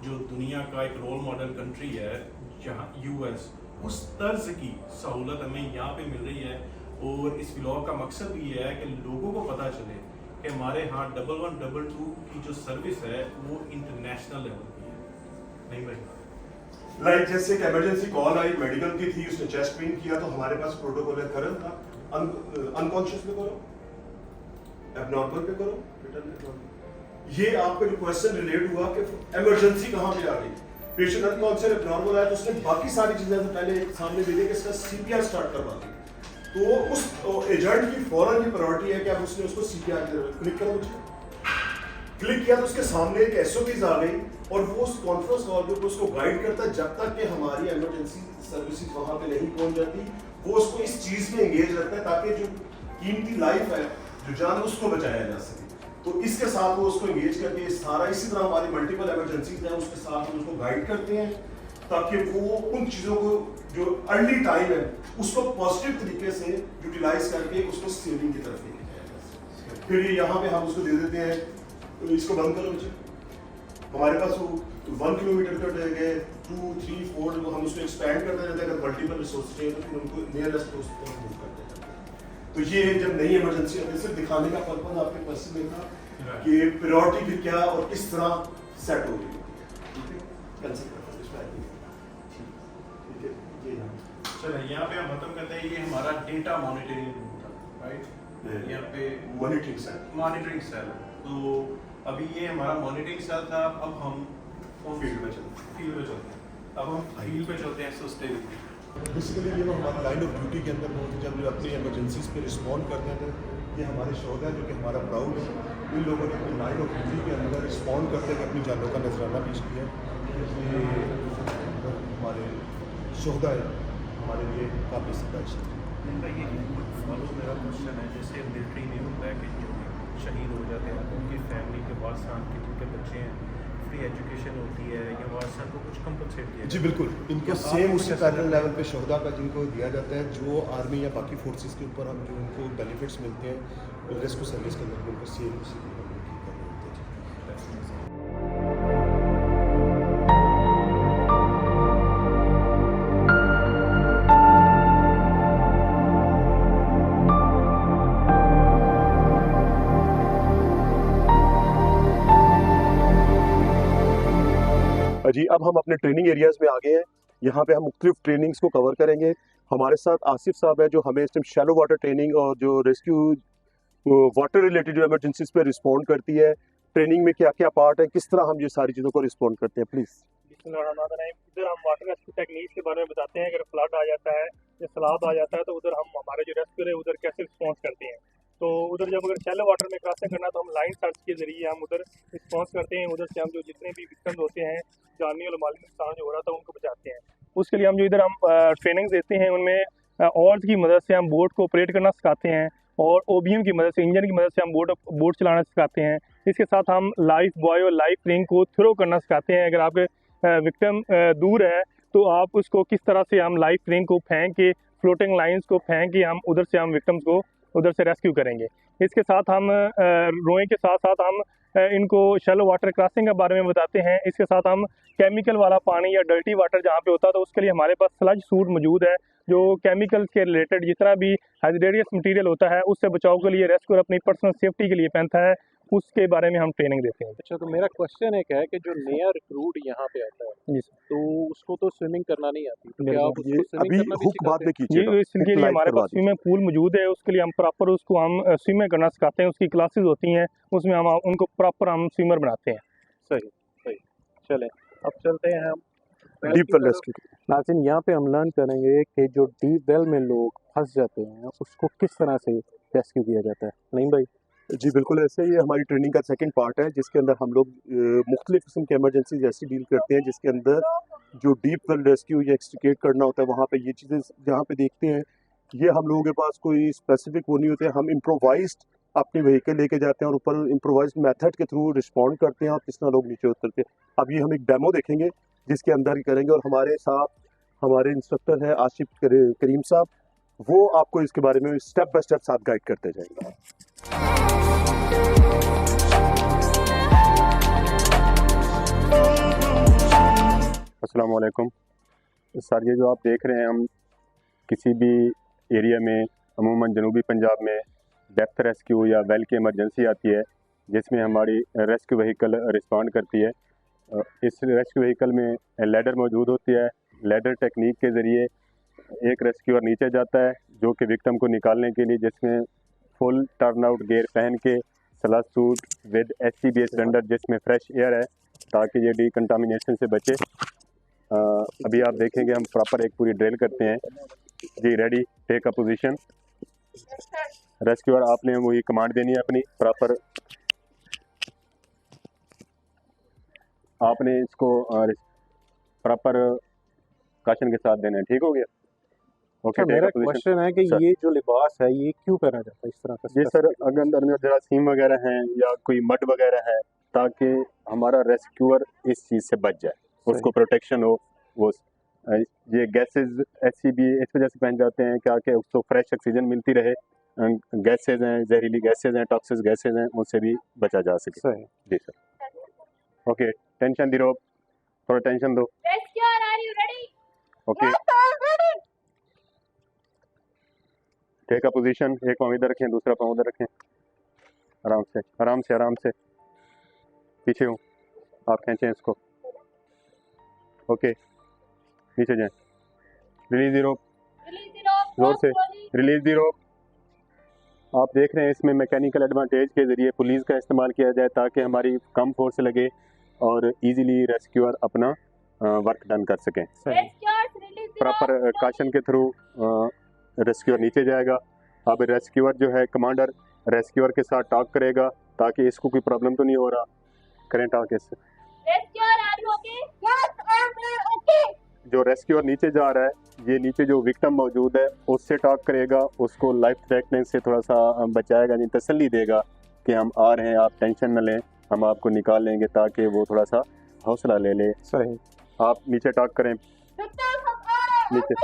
जो दुनिया का एक रोल मॉडल कंट्री है जहाँ यूएस, उस तर्ज की सहूलत हमें यहाँ पे मिल रही है। और इस व्लॉग का मकसद भी ये है कि लोगों को पता चले कि हमारे यहाँ 1122 की जो सर्विस है वो इंटरनेशनल लेवल की है। नहीं भाई, लाइक जैसे एक इमरजेंसी कॉल आई, मेडिकल की थी, उसने चेस्ट पेन किया तो हमारे पास प्रोटोकॉल है, करंट था, अनकॉन्शियस पे करो, एबनॉर्मल पे करो, रिटर्न पे करो। ये आपका जो क्वेश्चन रिलेट हुआ कि इमरजेंसी कहाँ पे आ गई, पेशेंट अनकॉन्शियस एबनॉर्मल आया तो उसने बाकी सारी चीजें तो पहले सामने भेजे कि इसका सीपीआर स्टार्ट करवा दी। तो उस एजेंट की फौरन की प्रायोरिटी है कि अब उसने उसको सीपीआर क्लिक करो। मुझे क्लिक किया तो उसके सामने एक एसओपीज आ गई और वो उस कॉन्फ्रेंस कॉल पे उसको गाइड करता है जब तक कि हमारी इमरजेंसी सर्विसेज वहां पे नहीं पहुंच जाती। वो उसको इस चीज में एंगेज रखता है ताकि जो कीमती लाइफ है, जो जान है, उसको बचाया जा सके। तो इसके साथ वो उसको एंगेज करके सारा, इसी तरह हमारी मल्टीपल इमरजेंसीज हैं उसके साथ हम उसको गाइड करते हैं। ताकि वो उन चीज़ों को जो अर्ली टाइम है उसको पॉजिटिव तरीके से यूटिलाइज करके उसको सेविंग की तरफ लेके जाएगा। फिर ये यहाँ पे हम उसको दे देते हैं, तो इसको बंद करो बच्चे। हमारे पास वो 1 किलोमीटर का टैग है, 2, 3, 4 वो हम उसको एक्सपैंड करते रहते हैं। अगर मल्टीपल रिसोर्स चाहिए तो फिर उनको नियरेस्ट उस तरफ मूव करते हैं। तो ये जब नई इमरजेंसी आती है सिर्फ दिखाने का पर्पज आपके क्वेश्चन में था कि प्रायोरिटी फिर क्या और किस तरह सेट हो रही होती है। ठीक है, कैंसिल कर दो इसमें आएगी। ठीक है, ये चलो यहाँ पे हम खत्म करते हैं। ये हमारा डेटा मॉनिटरिंग रूम था, राइट? यहाँ पे मॉनिटरिंग सेल। तो अभी ये हमारा मॉनिटरिंग सेल था। अब हम फील्ड में चलते हैं। अब हम फील्ड पे चलते हैं। सस्टेनेबिलिटी बेसिकली ये वो हमारा लाइन ऑफ ड्यूटी के अंदर वो जब अपनी इमरजेंसीज पे रिस्पॉन्ड करते थे, ये हमारे शोधा जो कि हमारा प्राउड है, इन लोगों ने अपनी लाइन ऑफ ड्यूटी के अंदर रिस्पॉन्ड करते हुए अपनी जानों का नजराना पेश किया। ये हमारे शोधा है, हमारे लिए काफ़ी सताइश है। फॉलो मेरा क्वेश्चन है, जैसे मिलिट्री में होता है कि जो शहीद हो जाते हैं उनकी फैमिली के वारसान के जिनके बच्चे हैं फ्री एजुकेशन होती है या वारसान को कुछ कंपनसेट किया जी बिल्कुल, इनको सेम उससे पैरेलल लेवल पे शोधा का जिनको दिया जाता है, जो आर्मी या बाकी फोर्सेस के ऊपर हम जो उनको बेनिफिट्स मिलते हैं रेस्क्यू सर्विस के अंदर उनको सेम उसी की हम लोग कर रहे होते हैं। जी अब हम अपने ट्रेनिंग एरियाज़ में आ गए हैं। यहाँ पे हम मुख्तलिफ ट्रेनिंग्स को कवर करेंगे। हमारे साथ आसिफ साहब है जो हमें इस टाइम शैलो वाटर ट्रेनिंग और जो रेस्क्यू वाटर रिलेटेड जो इमरजेंसीज पे रिस्पॉन्ड करती है, ट्रेनिंग में क्या क्या पार्ट है, किस तरह हम ये सारी चीज़ों को रिस्पॉन्ड करते हैं, प्लीज़। इधर हम वाटर रेस्क्यू टेक्निक के बारे में बताते हैं। अगर फ्लड आ जाता है या सैलाब आ जाता है तो उधर हम हमारे जो रेस्क्यू है उधर कैसे रिस्पॉन्स करते हैं। तो उधर जब अगर शैलो वाटर में क्रॉसिंग करना तो हम लाइन सर्च के जरिए हम उधर रिस्पॉन्स करते हैं। उधर से हम जो जितने भी विक्टिम्स होते हैं, जानी और माली नुकसान जो हो रहा था उनको बचाते हैं। उसके लिए हम जो इधर हम ट्रेनिंग देते हैं उनमें ऑर्स की मदद से हम बोट को ऑपरेट करना सिखाते हैं और ओबीएम की मदद से, इंजन की मदद से हम बोट चलाना सिखाते हैं। इसके साथ हम लाइफ बॉय और लाइफ रिंग को थ्रो करना सिखाते हैं। अगर आपके विक्टिम दूर है तो आप उसको किस तरह से हम लाइफ रिंग को फेंक के, फ्लोटिंग लाइंस को फेंक के हम उधर से हम विक्टिम्स को उधर से रेस्क्यू करेंगे। इसके साथ हम रोइंग के साथ साथ हम इनको शैलो वाटर क्रॉसिंग के बारे में बताते हैं। इसके साथ हम केमिकल वाला पानी या डर्टी वाटर जहाँ पे होता है तो उसके लिए हमारे पास स्लज सूट मौजूद है जो केमिकल के रिलेटेड जितना भी हैजर्डियस मटेरियल होता है उससे बचाव के लिए रेस्क्यूअर अपनी पर्सनल सेफ्टी के लिए पहनता है, उसके बारे में हम ट्रेनिंग देते हैं। अच्छा, तो मेरा क्वेश्चन एक है कि जो नया रिक्रूट यहाँ पे आता है जी तो उसको तो स्विमिंग करना नहीं आती, तो क्या बिल्कुल। आप उसको स्विमिंग करना भी हुक बाद में सिखाते हैं? जी, इसके लिए हमारे पास स्विमिंग पूल मौजूद है। उसके लिए हम प्रॉपर उसको हम स्विमिंग करना सिखाते हैं। उसकी क्लासेस होती हैं, उसमें हम उनको प्रॉपर हम स्विमर बनाते हैं। सही सही, चलें अब चलते हैं हम डीप वेल रेस्क्यू। नाज़रीन, यहाँ पे हम लर्न करेंगे कि जो डीप वेल में लोग फंस जाते हैं उसको किस तरह से रेस्क्यू किया जाता है। नहीं भाई? जी बिल्कुल, ऐसे ही हमारी ट्रेनिंग का सेकंड पार्ट है जिसके अंदर हम लोग मुख्तलिफ किस्म के इमरजेंसी ऐसी डील करते हैं जिसके अंदर जो डीप वेल रेस्क्यू या एक्सट्रिकेट करना होता है वहाँ पे ये चीज़ें जहाँ पे देखते हैं, ये हम लोगों के पास कोई स्पेसिफिक वो नहीं होते। हम इम्प्रोवाइज्ड अपने व्हीकल लेके जाते हैं और ऊपर इम्प्रोवाइज्ड मेथड के थ्रू रिस्पॉन्ड करते हैं और किस तरह लोग नीचे उतरते हैं। अब ये हम एक डेमो देखेंगे जिसके अंदर ही करेंगे और हमारे साथ हमारे इंस्ट्रक्टर हैं आशिफ करीम साहब, वो आपको इसके बारे में स्टेप बाय स्टेप साथ गाइड करते जाएंगे। अस्सलाम वालेकुम सर, ये जो आप देख रहे हैं, हम किसी भी एरिया में अमूमन जनूबी पंजाब में डेप्थ रेस्क्यू या वेल की इमरजेंसी आती है जिसमें हमारी रेस्क्यू व्हीकल रिस्पॉन्ड करती है। इस रेस्क्यू व्हीकल में लैडर मौजूद होती है। लैडर टेक्निक के ज़रिए एक रेस्क्यूअर नीचे जाता है जो कि विक्टिम को निकालने के लिए, जिसमें फुल टर्न आउट गियर पहन के सलाह सूट विद SCBA सिलेंडर जिसमें फ्रेश एयर है ताकि ये डिकंटामिनेशन से बचे। अभी आप देखेंगे हम प्रॉपर एक पूरी ड्रिल करते हैं। जी ready, take a position. Rescuer आपने वही कमांड देनी है अपनी प्रॉपर, आपने इसको प्रॉपर काशन के साथ देना है। ठीक हो गया? ओके, मेरा क्वेश्चन है कि ये जो लिबास है ये क्यों पहना जाता है इस तरह का? जी सर, अगर अंदर में जरासीम वगैरह हैं या कोई मड वगैरह है ताकि हमारा रेस्क्यूअर इस चीज़ से बच जाए, उसको प्रोटेक्शन हो वो ये गैसेज SCB इस वजह से पहन जाते हैं क्या कि उसको फ्रेश ऑक्सीजन मिलती रहे, गैसेज हैं, जहरीली गैसेज हैं, टॉक्सिक गैसेज हैं, उनसे भी बचा जा सके। सही। जी सर। ओके, टेंशन दे रहो, थोड़ा टेंशन दो। ओके, टेक अ पोजीशन, एक पाँव इधर रखें, दूसरा पाँव उधर रखें, आराम से आराम से आराम से, पीछे हूँ, आप खींचें इसको। ओके, नीचे जाएं, रिलीज दी रोप, जोर से रिलीज दी रोप। आप देख रहे हैं इसमें मैकेनिकल एडवांटेज के ज़रिए पुलिस का इस्तेमाल किया जाए ताकि हमारी कम फोर्स लगे और इजीली रेस्क्यूअर अपना वर्क डन कर सकें। प्रॉपर काशन के थ्रू रेस्क्यूअर नीचे जाएगा। अब रेस्क्यूअर जो है कमांडर रेस्क्यूअर के साथ टॉक करेगा ताकि इसको कोई प्रॉब्लम तो नहीं हो रहा, करें टॉक इससे। जो रेस्क्यूअर नीचे जा रहा है, ये नीचे जो विक्टिम मौजूद है उससे टॉक करेगा, उसको लाइफ थ्रेटनिंग से थोड़ा सा बचाएगा, नहीं तसल्ली देगा कि हम आ रहे हैं, आप टेंशन न लें, हम आपको निकाल लेंगे, ताकि वो थोड़ा सा हौसला ले ले। सही। आप नीचे टॉक करें, नीचे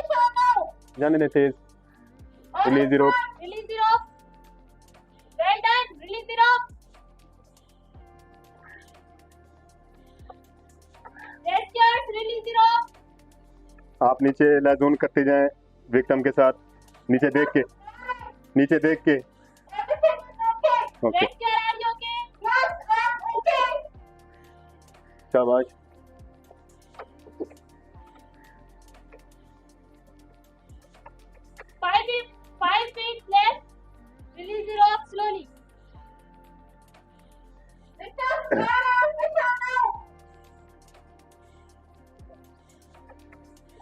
जाने दें, तेज रिलीज दी रोप। आप नीचे लाजून करते जाएं विक्टिम के साथ, नीचे देख के, नीचे देख के। ओके, शाबाश। Five feet left. Release the rope slowly.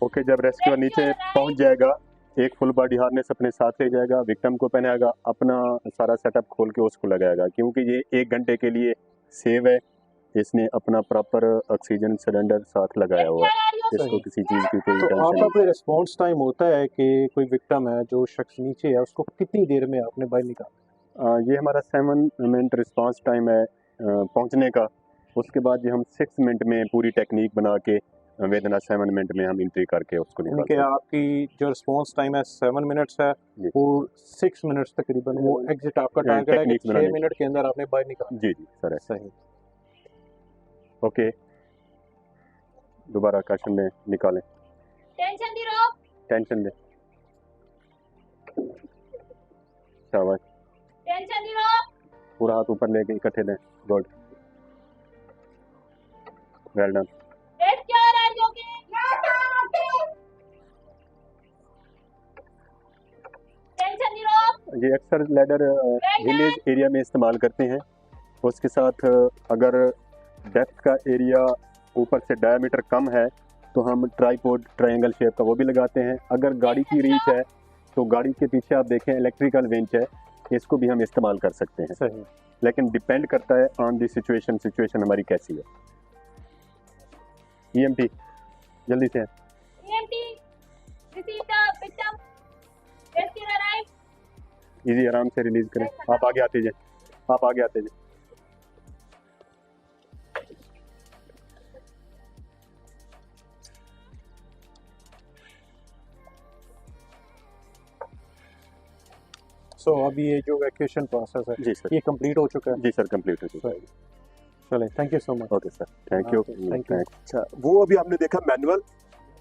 Okay, जब रेस्क्यूअर नीचे पहुंच जाएगा, एक फुल बॉडी हार्नेस अपने साथ ले जाएगा, विक्टिम को पहनाएगा, अपना सारा सेटअप खोल के उसको लगाएगा, क्योंकि ये 1 घंटे के लिए सेव है। इसने अपना प्रॉपर ऑक्सीजन सिलेंडर साथ लगाया हुआ है, इसको किसी चीज़ की कोई तो टेंशन आपका नहीं। कोई रिस्पॉन्स टाइम होता है कि कोई विक्टिम है, जो शख्स नीचे है, उसको कितनी देर में आपने बाहर निकाला? ये हमारा 7 मिनट रिस्पांस टाइम है पहुंचने का। उसके बाद ये हम 6 मिनट में पूरी टेक्निक बना के विद इन 7 मिनट में हम एंट्री करके उसको यानी निकाल कि सकते हैं। आपकी जो रिस्पॉन्स टाइम है 7 मिनट्स है, जी। और 6 मिनट्स तकरीबन वो एग्जिट आपका टारगेट है कि टेक्निक 6 बनाने मिनट के अंदर आपने बाहर निकाला। जी जी सर। सही। ओके, दोबारा क्वेश्चन में निकालें, Tension the rope. टेंशन दे, शाबाश, Tension the rope. पूरा हाथ ऊपर लेके इकट्ठे दें, good, well done. Rescuer, are you okay? Yes, I'm okay. Tension the rope. ये अक्सर लैडर विलेज एरिया में इस्तेमाल करते हैं। उसके साथ अगर डेप्थ का एरिया ऊपर से डायमीटर कम है तो हम ट्राईपोड ट्रायंगल शेप का वो भी लगाते हैं। अगर गाड़ी की रीच है तो गाड़ी के पीछे आप देखें इलेक्ट्रिकल विंच है, इसको भी हम इस्तेमाल कर सकते हैं। सही। लेकिन डिपेंड करता है ऑन दी सिचुएशन, सिचुएशन हमारी कैसी है। EMT जल्दी से, EMT, receive the victim. Rescuer arrived. Easy आराम से रिलीज करें। आप आगे आते जाए, आप आगे आते जाए। सो अभी ये जो वैकेशन प्रोसेस है जी सर, ये कंप्लीट हो चुका है। जी सर, कंप्लीट हो चुका है। चलें, thank you so much. Okay sir, thank you, Thank you. अच्छा, वो अभी आपने देखा मैनुअल।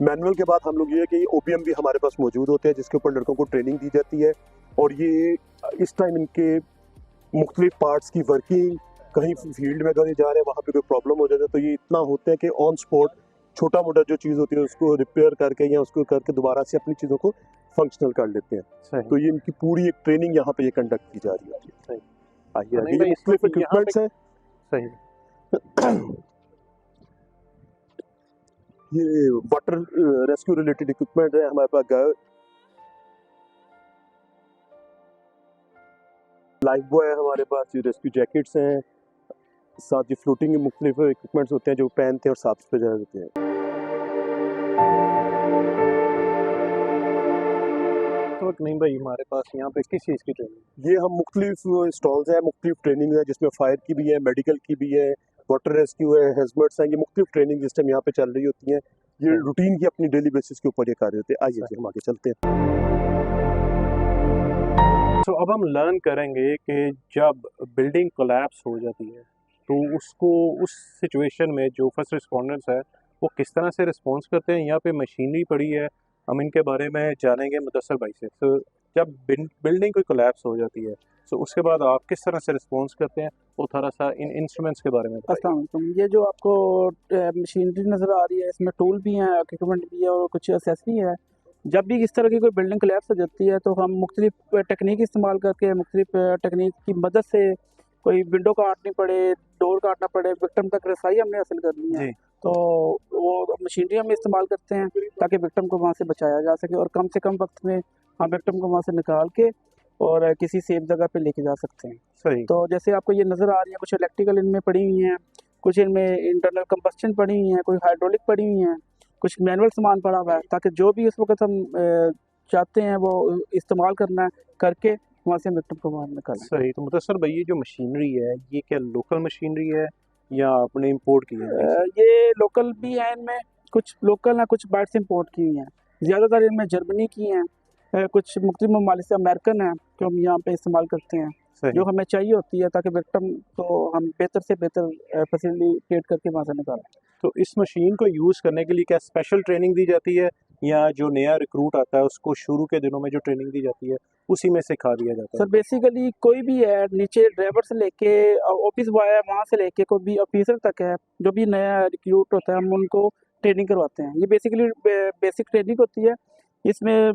मैनुअल के बाद हम लोग ये कि OPM भी हमारे पास मौजूद होते हैं जिसके ऊपर लड़कों को ट्रेनिंग दी जाती है, और ये इस टाइम इनके मुख्तलिफ पार्ट्स की वर्किंग, कहीं फील्ड में अगर ये जा रहे हैं वहाँ पे कोई प्रॉब्लम हो जाता है तो ये इतना होते हैं कि ऑन स्पॉट छोटा मोटा जो चीज़ होती है उसको रिपेयर करके या उसको करके दोबारा से अपनी चीज़ों को फंक्शनल कर लेते हैं। सही। तो ये इनकी पूरी एक ट्रेनिंग यहाँ पे ये कंडक्ट की जा रही है। सही। आइए नहीं आगे, भाई, ये इसमें मुख्तलिफ यहाँ इक्विपमेंट्स हैं। सही। ये वाटर रेस्क्यू रिलेटेड इक्विपमेंट है हमारे पास। लाइफ बॉय है हमारे पास, ये रेस्क्यू जैकेट्स हैं, साथ ही फ्लोटिंग के मुख्तलिफ इक्विपमेंट्स होते हैं जो पहनते हैं और साथ पे जा देते हैं। तो नहीं भाई, हमारे पास यहाँ पे किस चीज़ की ट्रेनिंग? ये हम मुख्तलिफ स्टॉल्स हैं, मुख्तलिफ ट्रेनिंग है जिसमें फायर की भी है, मेडिकल की भी है, वाटर रेस्क्यू है, हेजमेट्स हैं। ये मुख्तलिफ ट्रेनिंग जिस टाइम यहाँ पे चल रही होती हैं ये रूटीन की अपनी डेली बेसिस के ऊपर ये कर रहे थे। आइए जी हम आगे चलते हैं। तो अब हम लर्न करेंगे कि जब बिल्डिंग कोलैप्स हो जाती है तो उसको उस सिचुएशन में जो फर्स्ट रिस्पॉन्डर्स है वो किस तरह से रिस्पॉन्स करते हैं। यहाँ पे मशीनरी पड़ी है, हम इनके बारे में जानेंगे मुदस्सर भाई से। तो जब बिल्डिंग कोई कोलैप्स हो जाती है तो उसके बाद आप किस तरह से रिस्पॉन्स करते हैं, वो थोड़ा सा इन इंस्ट्रूमेंट्स के बारे में बताइए। अस्सलाम वालेकुम। ये जो आपको मशीनरी नज़र आ रही है, इसमें टूल भी हैं, इक्विपमेंट भी है और कुछ एसेसरी है। जब भी इस तरह की कोई बिल्डिंग कोलैप्स हो जाती है तो हम मुख्तलिफ टेक्निक इस्तेमाल करके, मुख्तलिफ टेक्निक की मदद से, कोई विंडो काटनी पड़े, डोर काटना पड़े, विक्टिम तक रसाई हमने हासिल करनी है, जी। तो वो मशीनरी हम इस्तेमाल करते हैं ताकि विक्टिम को वहाँ से बचाया जा सके और कम से कम वक्त में हम विक्टिम को वहाँ से निकाल के और किसी सेफ जगह पे लेके जा सकते हैं। सही। तो जैसे आपको ये नज़र आ रही है, कुछ इलेक्ट्रिकल इनमें पड़ी हुई हैं, कुछ इनमें इंटरनल कंबस्शन पड़ी हुई हैं, कोई हाइड्रोलिक पड़ी हुई हैं, कुछ मैनुअल सामान पड़ा हुआ है, ताकि जो भी उस वक्त हम चाहते हैं वो इस्तेमाल करना है करके वहाँ से विक्टिम को बाहर निकालें। सही। तो मुदस्सर भाई ये जो मशीनरी है ये क्या लोकल मशीनरी है या आपने इंपोर्ट की है? ये लोकल भी है, इनमें कुछ लोकल हैं, कुछ बाहर से इंपोर्ट की हुई हैं। ज़्यादातर इनमें जर्मनी की हैं, कुछ मुख्तलिफ ममालिक से अमेरिकन हैं जो हम यहाँ पे इस्तेमाल करते हैं, जो हमें चाहिए होती है ताकि विक्टिम को हम बेहतर से बेहतर फैसिलिटेट करके वहाँ से निकालें। तो इस मशीन को यूज़ करने के लिए क्या स्पेशल ट्रेनिंग दी जाती है या जो नया रिक्रूट आता है उसको शुरू के दिनों में जो ट्रेनिंग दी जाती है उसी में सिखा दिया जाता है? सर बेसिकली कोई भी है, नीचे ड्राइवर से लेके ऑफिस बॉय है, वहाँ से लेके कोई भी ऑफिसर तक है, जो भी नया रिक्रूट होता है हम उनको ट्रेनिंग करवाते हैं। ये बेसिकली बेसिक ट्रेनिंग होती है। इसमें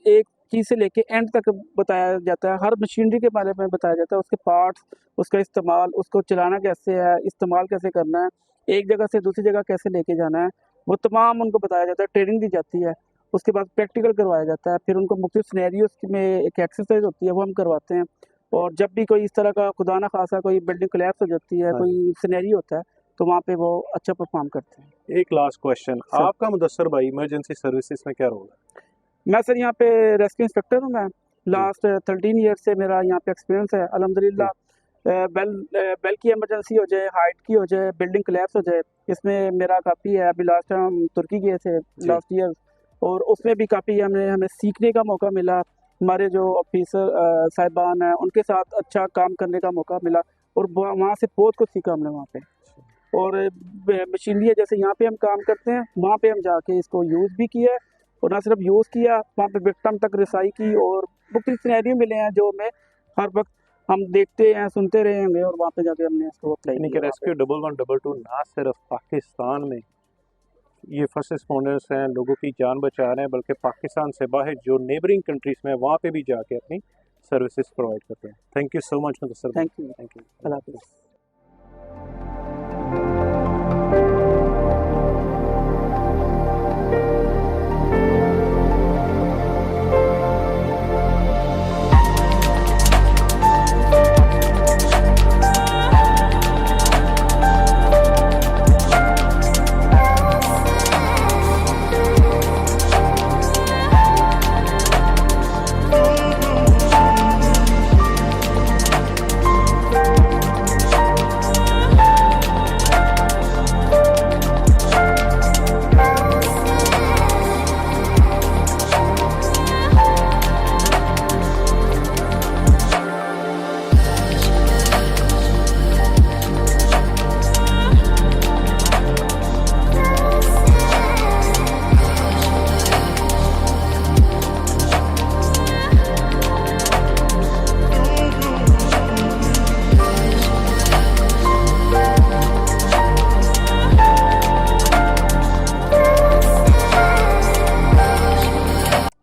एक चीज़ से लेके एंड तक बताया जाता है, हर मशीनरी के बारे में बताया जाता है, उसके पार्ट्स, उसका इस्तेमाल, उसको चलाना कैसे है, इस्तेमाल कैसे करना है, एक जगह से दूसरी जगह कैसे लेके जाना है, वो तमाम उनको बताया जाता है, ट्रेनिंग दी जाती है। उसके बाद प्रैक्टिकल करवाया जाता है, फिर उनको मुख्तलिफ सिनेरियोस में एक एक्सरसाइज होती है वो हम करवाते हैं। और जब भी कोई इस तरह का खुदा ना खासा कोई बिल्डिंग कोलैप्स हो जाती है, कोई सिनेरियो होता है, तो वहाँ पे वो अच्छा परफॉर्म करते हैं। एक लास्ट क्वेश्चन, आपका मुदस्सर भाई इमरजेंसी सर्विसेज में क्या रोल है? मैं सर यहाँ पे रेस्क्यू इंस्पेक्टर हूँ। मैं लास्ट 13 ईयर से मेरा यहाँ पे एक्सपीरियंस है अल्हम्दुलिल्लाह। बेल की इमरजेंसी हो जाए, हाइट की हो जाए, बिल्डिंग कोलैप्स हो जाए, इसमें मेरा काफ़ी है। अभी लास्ट टाइम हम तुर्की गए थे लास्ट ईयर, और उसमें भी काफ़ी हमें सीखने का मौका मिला। हमारे जो ऑफिसर साहिबान हैं उनके साथ अच्छा काम करने का मौका मिला और वहाँ से बहुत कुछ सीखा हमने वहाँ पे। और मशीनरी है जैसे यहाँ पे हम काम करते हैं, वहाँ पे हम जाके इसको यूज़ भी किया और ना सिर्फ यूज़ किया, वहाँ पे विक्टिम तक रिसाई की और मुख्तलिफ सिनेरियो मिले हैं जो हमें हर वक्त हम देखते हैं, सुनते रहे होंगे और वहाँ पे जाके हमने इसको अप्लाई किया। रेस्क्यू 1111 ना सिर्फ पाकिस्तान में ये फर्स्ट रिस्पॉन्डर्स हैं, लोगों की जान बचा रहे हैं, बल्कि पाकिस्तान से बाहर जो नेबरिंग कंट्रीज़ में वहाँ पे भी जाके अपनी सर्विसेज प्रोवाइड करते हैं। Thank you so much Mudassar भाई। Thank you. अल्लाह हाफ़िज़।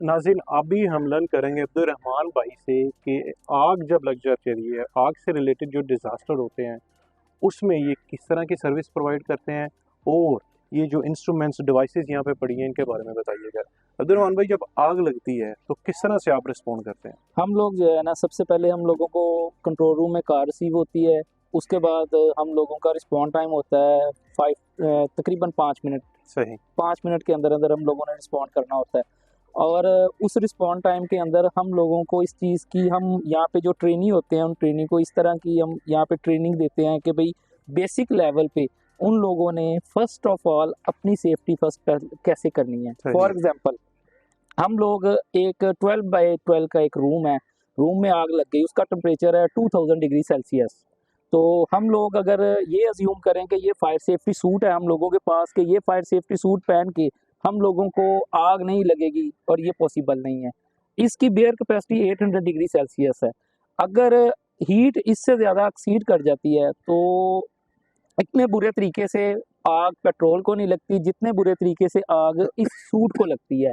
नाज़रीन, अभी हम लर्न करेंगे अब्दुर्रहमान भाई से कि आग जब लग जाती है, आग से रिलेटेड जो डिज़ास्टर होते हैं उसमें ये किस तरह की सर्विस प्रोवाइड करते हैं और ये जो इंस्ट्रूमेंट्स डिवाइसेस यहाँ पे पड़ी हैं इनके बारे में बताइएगा। अब्दुर्रहमान भाई, जब आग लगती है तो किस तरह से आप रिस्पॉन्ड करते हैं? हम लोग जो है ना, सबसे पहले हम लोगों को कंट्रोल रूम में कार रिसीव होती है, उसके बाद हम लोगों का रिस्पॉन्ड टाइम होता है तकरीबन 5 मिनट। सही। 5 मिनट के अंदर अंदर हम लोगों ने रिस्पॉन्ड करना होता है और उस रिस्पॉन्ड टाइम के अंदर हम लोगों को इस चीज़ की, हम यहाँ पे जो ट्रेनी होते हैं उन ट्रेनी को इस तरह की हम यहाँ पे ट्रेनिंग देते हैं कि भाई बेसिक लेवल पे उन लोगों ने फर्स्ट ऑफ ऑल अपनी सेफ्टी फर्स्ट कैसे करनी है। सही। फॉर एग्जांपल हम लोग एक 12 बाय 12 का एक रूम है, रूम में आग लग गई, उसका टेम्परेचर है 2000 डिग्री सेल्सियस। तो हम लोग अगर ये अज्यूम करें कि ये फायर सेफ्टी सूट है हम लोगों के पास, कि ये फायर सेफ्टी सूट पहन के हम लोगों को आग नहीं लगेगी, और ये पॉसिबल नहीं है। इसकी बेयर कैपेसिटी 800 डिग्री सेल्सियस है। अगर हीट इससे ज़्यादा एक्सीड कर जाती है तो इतने बुरे तरीके से आग पेट्रोल को नहीं लगती जितने बुरे तरीके से आग इस सूट को लगती है।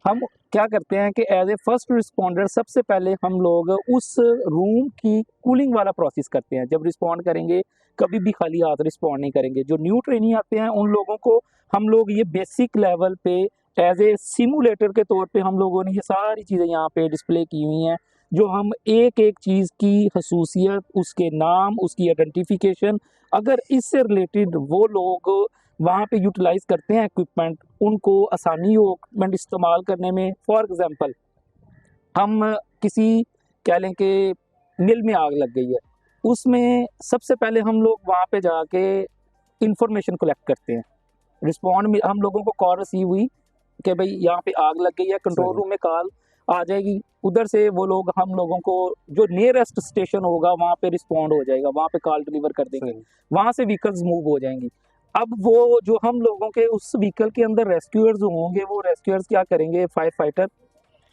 हम क्या करते हैं कि एज ए फर्स्ट रिस्पॉन्डर सबसे पहले हम लोग उस रूम की कूलिंग वाला प्रोसेस करते हैं। जब रिस्पॉन्ड करेंगे कभी भी खाली हाथ रिस्पॉन्ड नहीं करेंगे। जो न्यू ट्रेनी आते हैं उन लोगों को हम लोग ये बेसिक लेवल पे एज ए सिमुलेटर के तौर पे हम लोगों ने ये सारी चीज़ें यहाँ पे डिस्प्ले की हुई हैं, जो हम एक एक चीज़ की खसूसियत, उसके नाम, उसकी आइडेंटिफिकेशन, अगर इससे रिलेटेड वो लोग वहाँ पे यूटिलाइज़ करते हैं इक्विपमेंट, उनको आसानी हो इक्विपमेंट इस्तेमाल करने में। फॉर एग्ज़ाम्पल हम किसी कह लें कि मिल में आग लग गई है, उसमें सबसे पहले हम लोग वहाँ पे जाके इंफॉर्मेशन कलेक्ट करते हैं। रिस्पॉन्ड में हम लोगों को कॉल रिसीव हुई कि भाई यहाँ पे आग लग गई है, कंट्रोल रूम में कॉल आ जाएगी, उधर से वो लोग हम लोगों को जो नियरेस्ट स्टेशन होगा वहाँ पे रिस्पॉन्ड हो जाएगा, वहाँ पे कॉल डिलीवर कर देंगे, वहाँ से व्हीकल्स मूव हो जाएंगी। अब वो जो हम लोगों के उस व्हीकल के अंदर रेस्क्यूअर्स होंगे, वो रेस्क्यूअर्स क्या करेंगे, फायर फाइटर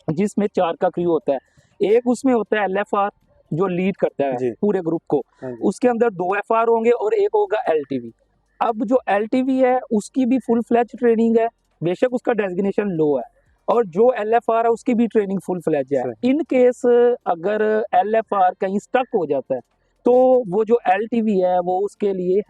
जिसमें 4 का क्रू होता है, एक उसमें होता है LFR जो लीड करता है पूरे ग्रुप को, उसके अंदर 2 FR होंगे और एक होगा LTV। अब जो LTV है उसकी भी फुल फ्लैज ट्रेनिंग है, बेशक उसका डेजिग्नेशन लो है, और जो LFR है उसकी भी ट्रेनिंग फुल फ्लैज है। इन केस अगर LFR कहीं स्टक हो जाता है तो वो जो LTV है वो उसके लिए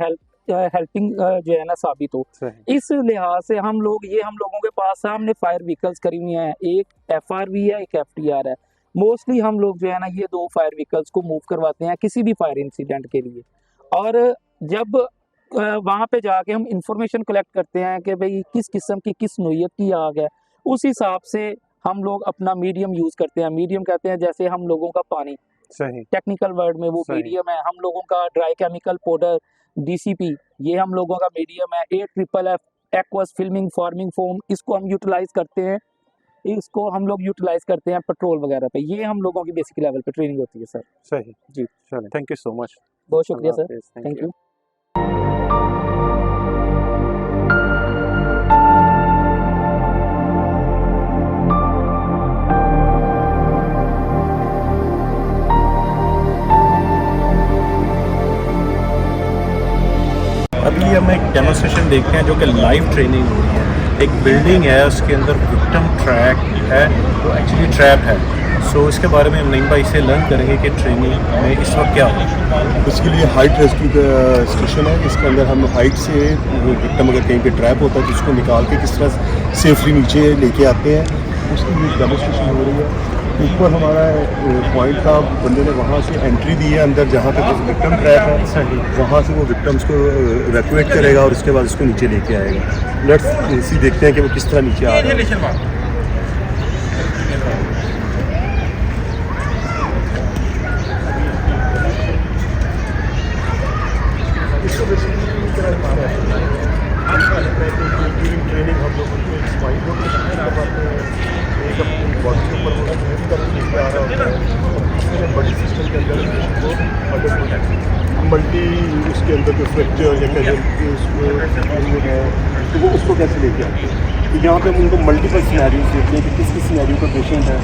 हेल्पिंग जो है ना साबित हो। इस लिहाज से हम लोगों के पास सामने फायर व्हीकल्स करी हुई हैं, एक FRV है, एक FTR है। मोस्टली हम लोग जो है ना ये 2 फायर व्हीकल्स को मूव करवाते हैं किसी भी फायर इंसिडेंट के लिए। और जब वहाँ पे जाके हम इंफॉर्मेशन कलेक्ट करते हैं कि भाई किस किस्म की किस नोयत की आग है, उस हिसाब से हम लोग अपना मीडियम यूज़ करते हैं। मीडियम कहते हैं जैसे हम लोगों का पानी, सही, टेक्निकल वर्ड में वो मीडियम है। हम लोगों का ड्राई केमिकल पाउडर DCP ये हम लोगों का मीडियम है। 8FFF aqueous filming forming foam, इसको हम यूटिलाइज करते हैं, इसको हम लोग यूटिलाइज करते हैं पेट्रोल वगैरह पे। ये हम लोगों की बेसिक लेवल पे ट्रेनिंग होती है सर। सही जी, चलें, थैंक यू सो मच, बहुत शुक्रिया सर, थैंक यू। अभी हम एक डेमोस्ट्रेशन देखते हैं जो कि लाइव ट्रेनिंग हो रही है। एक बिल्डिंग है, उसके अंदर विक्टिम ट्रैक है, वो एक्चुअली ट्रैप है। सो इसके बारे में हम नईम भाई से लर्न करेंगे कि ट्रेनिंग में इस वक्त क्या हो रहा है। इसके लिए हाइट रेस्क्यू का स्टेशन है, इसके अंदर हम हाइट से विक्टिम अगर कहीं पे ट्रैप होता है तो उसको निकाल के किस तरह सेफली नीचे लेके आते हैं, उसकी भी डेमोस्ट्रेशन हो रही है। ऊपर हमारा पॉइंट था, बंदे ने वहाँ से एंट्री दी है अंदर जहाँ पे विक्टिम ट्रैप है, वहाँ से वो विक्टिम्स को इवैक्यूएट करेगा और उसके बाद उसको नीचे लेके आएगा। लेट्स सी देखते हैं कि वो किस तरह नीचे आ रहा है। ट्रेनिंग हम लोग उनको एक स्माइल लोकेशन करवाते हैं, एक अपनी बॉडी के ऊपर वो ट्रेन करके लेके आ रहा होता है, दूसरे बड़ी सिस्टम के अंदर वो अगर मल्टी उसके अंदर जो फ्रैक्चर या कैजुअलिटी उसको है तो वो उसको कैसे लेके आते हैं। तो यहाँ पे हम उनको मल्टीपल सिनेरियोज देखते हैं कि किस किस सिनेरियो का पेशेंट है,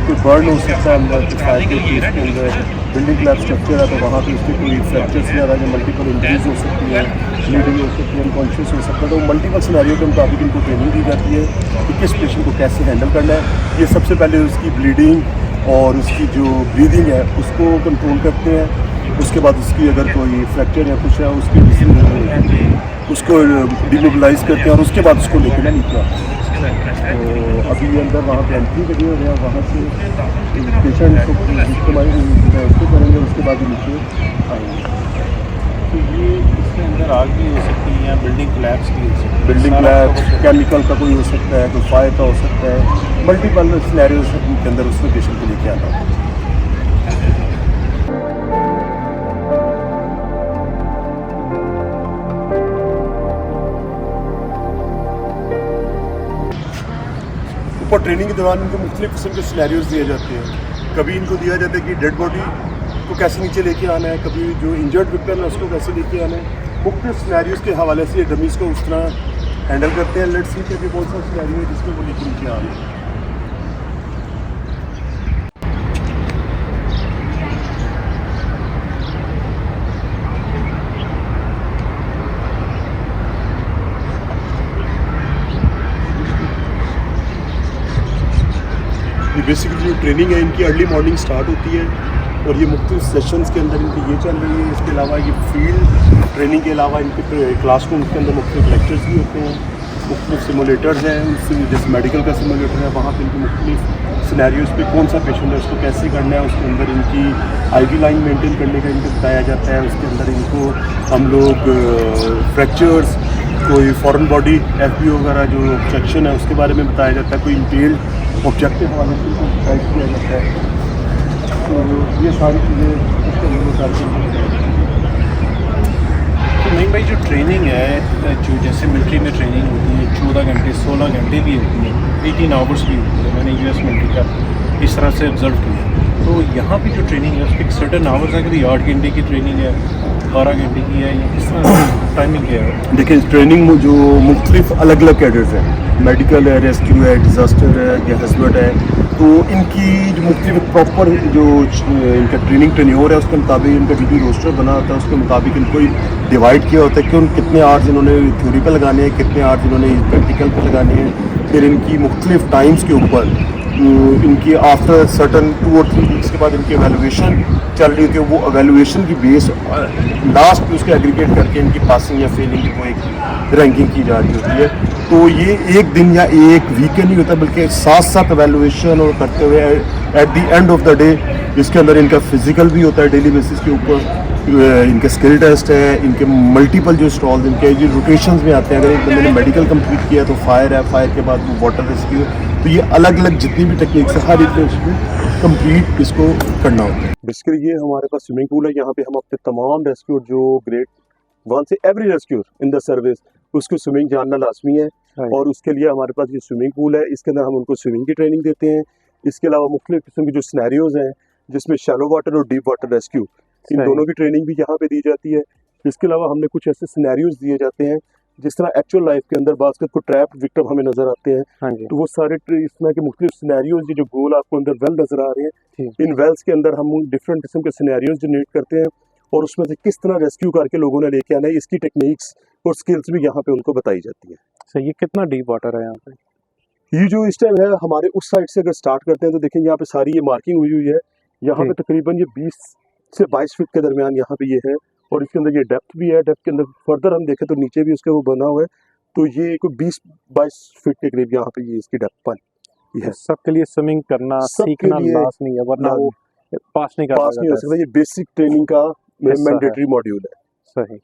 कोई बर्न हो सकता है अंदर, तो फायर के केस के अंदर बिल्डिंग क्लैप स्ट्रक्चर है तो वहाँ पे उसके कोई फ्रैक्चर्स ज़्यादा या मल्टीपल इंजरीज हो सकती है, ब्लीडिंग हो सकती है, अनकॉन्शियस हो सकता है। तो मल्टीपल सिनेरियो के मुताबिक इनको ट्रेनिंग दी जाती है कि किस पेशेंट को कैसे हैंडल करना है। ये सबसे पहले उसकी ब्लीडिंग और उसकी जो ब्रीदिंग है उसको कंट्रोल करते हैं। उसके बाद उसकी अगर कोई फ्रैक्चर या कुछ है उसको डिमोबिलाइज करते हैं और उसके बाद उसको लेकर ना नीचे आते हैं। तो अभी अंदर वहाँ पे एंट्री करी हो गया, वहाँ से पेशेंट को उसको करेंगे, उसके बाद नीचे आएंगे। तो ये इसके अंदर आग भी हो सकती है या बिल्डिंग कोलैप्स भी हो सकती है। बिल्डिंग कोलैप्स, केमिकल का कोई हो सकता है, कोई फायर का हो सकता है, मल्टीपल सिनेरियोज के अंदर उसमें पेशेंट को लेके आना है। ऊपर ट्रेनिंग के दौरान इनको मुख्तलिफ किस्म के सिनेरियोज दिए जाते हैं। कभी इनको दिया जाता है कि डेड बॉडी को कैसे नीचे लेके आना है, कभी जो इंजर्ड विक्टिम है उसको कैसे लेके आना है। मुख्तलिफ सिनेरियोज के हवाले से डमीज़ को उस तरह हैंडल करते हैं। लेट्स सी कि कौन सा सिनेरियो है जिसमें वो लेके नीचे आ रहे हैं। बेसिकली जो ट्रेनिंग है इनकी अर्ली मॉर्निंग स्टार्ट होती है और ये मुख्तलिफ सेशंस के अंदर इनकी ये चल रही है। इसके अलावा ये फील्ड ट्रेनिंग के अलावा इनके क्लासरूम के अंदर मुख्तलिफ लेक्चर्स भी होते हैं, मुख्तलिफ सिमुलेटर्स हैं। उससे जैसे मेडिकल का सिमुलेटर है, वहाँ पर इनकी मुख्तलिफ सिनेरियोज़ पे कौन सा पेशेंट है उसको कैसे करना है, उसके अंदर इनकी IV लाइन मेंटेन करने का इनको बताया जाता है। उसके अंदर इनको हम लोग फ्रैक्चर्स, कोई फॉरेन बॉडी FBO वगैरह जो ऑब्जेक्शन है उसके बारे में बताया जाता है, कोई इंटेल्ड ऑब्जेक्टिव वाले को गाइड किया जाता है। तो ये सारी चीज़ें उसके अंदर तो नहीं भाई, जो ट्रेनिंग है, जो जैसे मिलिट्री में ट्रेनिंग होती है 14 घंटे 16 घंटे भी होती है, 18 आवर्स भी होती है। मैंने US मिलिट्री का इस तरह से ऑब्जर्व किया। तो यहाँ पे जो ट्रेनिंग है उसके एक सर्टन आवर्स है, कभी 8 घंटे की ट्रेनिंग है, 12 घंटे की है, या किस तरह टाइमिंग क्या है? देखिए ट्रेनिंग में जो मुख्तलिफ अलग अलग कैडर्स हैं, मेडिकल है, रेस्क्यू है, डिज़ास्टर है या हस्बैंड है, तो इनकी जो मुख्तलिफ प्रॉपर जो इनका ट्रेनिंग टेन्योर है उसके मुताबिक इनका ड्यूटी रोस्टर बना होता है। उसके मुताबिक इनको डिवाइड किया होता है कि उन कितने आवर्स इन्होंने थ्योरी पे लगाने हैं, कितने आवर्स इन्होंने प्रैक्टिकल पे लगाने हैं। फिर इनकी मुख्तलिफ टाइम्स के ऊपर इनकी आफ्टर सर्टन 2 और 3 वीक्स के बाद इनकी एवेलुएशन चल रही होती है। वो एवेलुएशन की बेस लास्ट में उसके एग्रीगेट करके इनकी पासिंग या फेलिंग की वो एक रैंकिंग की जा रही होती है। तो ये एक दिन या एक वीकेंड नहीं होता, बल्कि साथ साथ एवेलुएशन और करते हुए at the end of the day इसके अंदर इनका फिजिकल भी होता है डेली बेसिस के ऊपर, इनके स्किल टेस्ट है, इनके मल्टीपल जो स्टॉल्स इनके जो रोटेशंस में आते हैं। अगर एक बंदे ने मेडिकल कंप्लीट किया तो फायर है, फायर के बाद वो वाटर रेस्क्यू। तो ये अलग अलग जितनी भी टेक्निक्स है हर एक कंप्लीट इसको करना होता है। बेसिकली ये हमारे पास स्विमिंग पूल है, यहाँ पे हम अपने तमाम रेस्क्यू जो ग्रेड 1 से every rescue in the service उसको स्विमिंग जानना लाजमी है। और उसके लिए हमारे पास ये स्विमिंग पूल है, इसके अंदर हम उनको स्विमिंग की ट्रेनिंग देते हैं। इसके अलावा मुख्तलिफ किस्म की जो सिनेरियोज हैं जिसमें शैलो वाटर और डीप वाटर रेस्क्यू, इन दोनों की ट्रेनिंग भी यहाँ पे दी जाती है। इसके अलावा हमने कुछ ऐसे सिनेरियोज दिए जाते हैं जिस तरह एक्चुअल लाइफ के अंदर बास्केट को ट्रैप विक्टिम हमें नजर आते हैं। हाँ जी। तो वो सारे इस तरह के मुख्तलिफ सिनेरियोज जो गोल आपको अंदर वेल नजर आ रहे हैं, इन वेल्स के अंदर हम डिफरेंट किस्म के सिनेरियोज जनरेट करते हैं और उसमें से किस तरह रेस्क्यू करके लोगों ने लेके आना है, इसकी टेक्निक्स और स्किल्स भी यहाँ पे उनको बताई जाती है। सही, ये कितना डीप वाटर है यहाँ पे? ये जो इस टाइम है हमारे उस साइड से अगर स्टार्ट करते हैं तो देखेंगे यहाँ पे सारी ये मार्किंग हुई है। यहाँ पे तकरीबन ये 20 से 22 फीट के दरमियान यहाँ पे ये है और इसके अंदर ये डेप्थ भी है। डेप्थ के अंदर फर्दर हम देखें तो नीचे भी उसके वो बना हुआ है, तो ये कोई 20-22 फीट के करीब यहाँ पे ये इसकी डेप्थ पानी है। सबके लिए स्विमिंग करना सीखना लाजमी है, वरना वो पास नहीं कर सकता। ये बेसिक ट्रेनिंग का मैंडेटरी मॉड्यूल है। सही।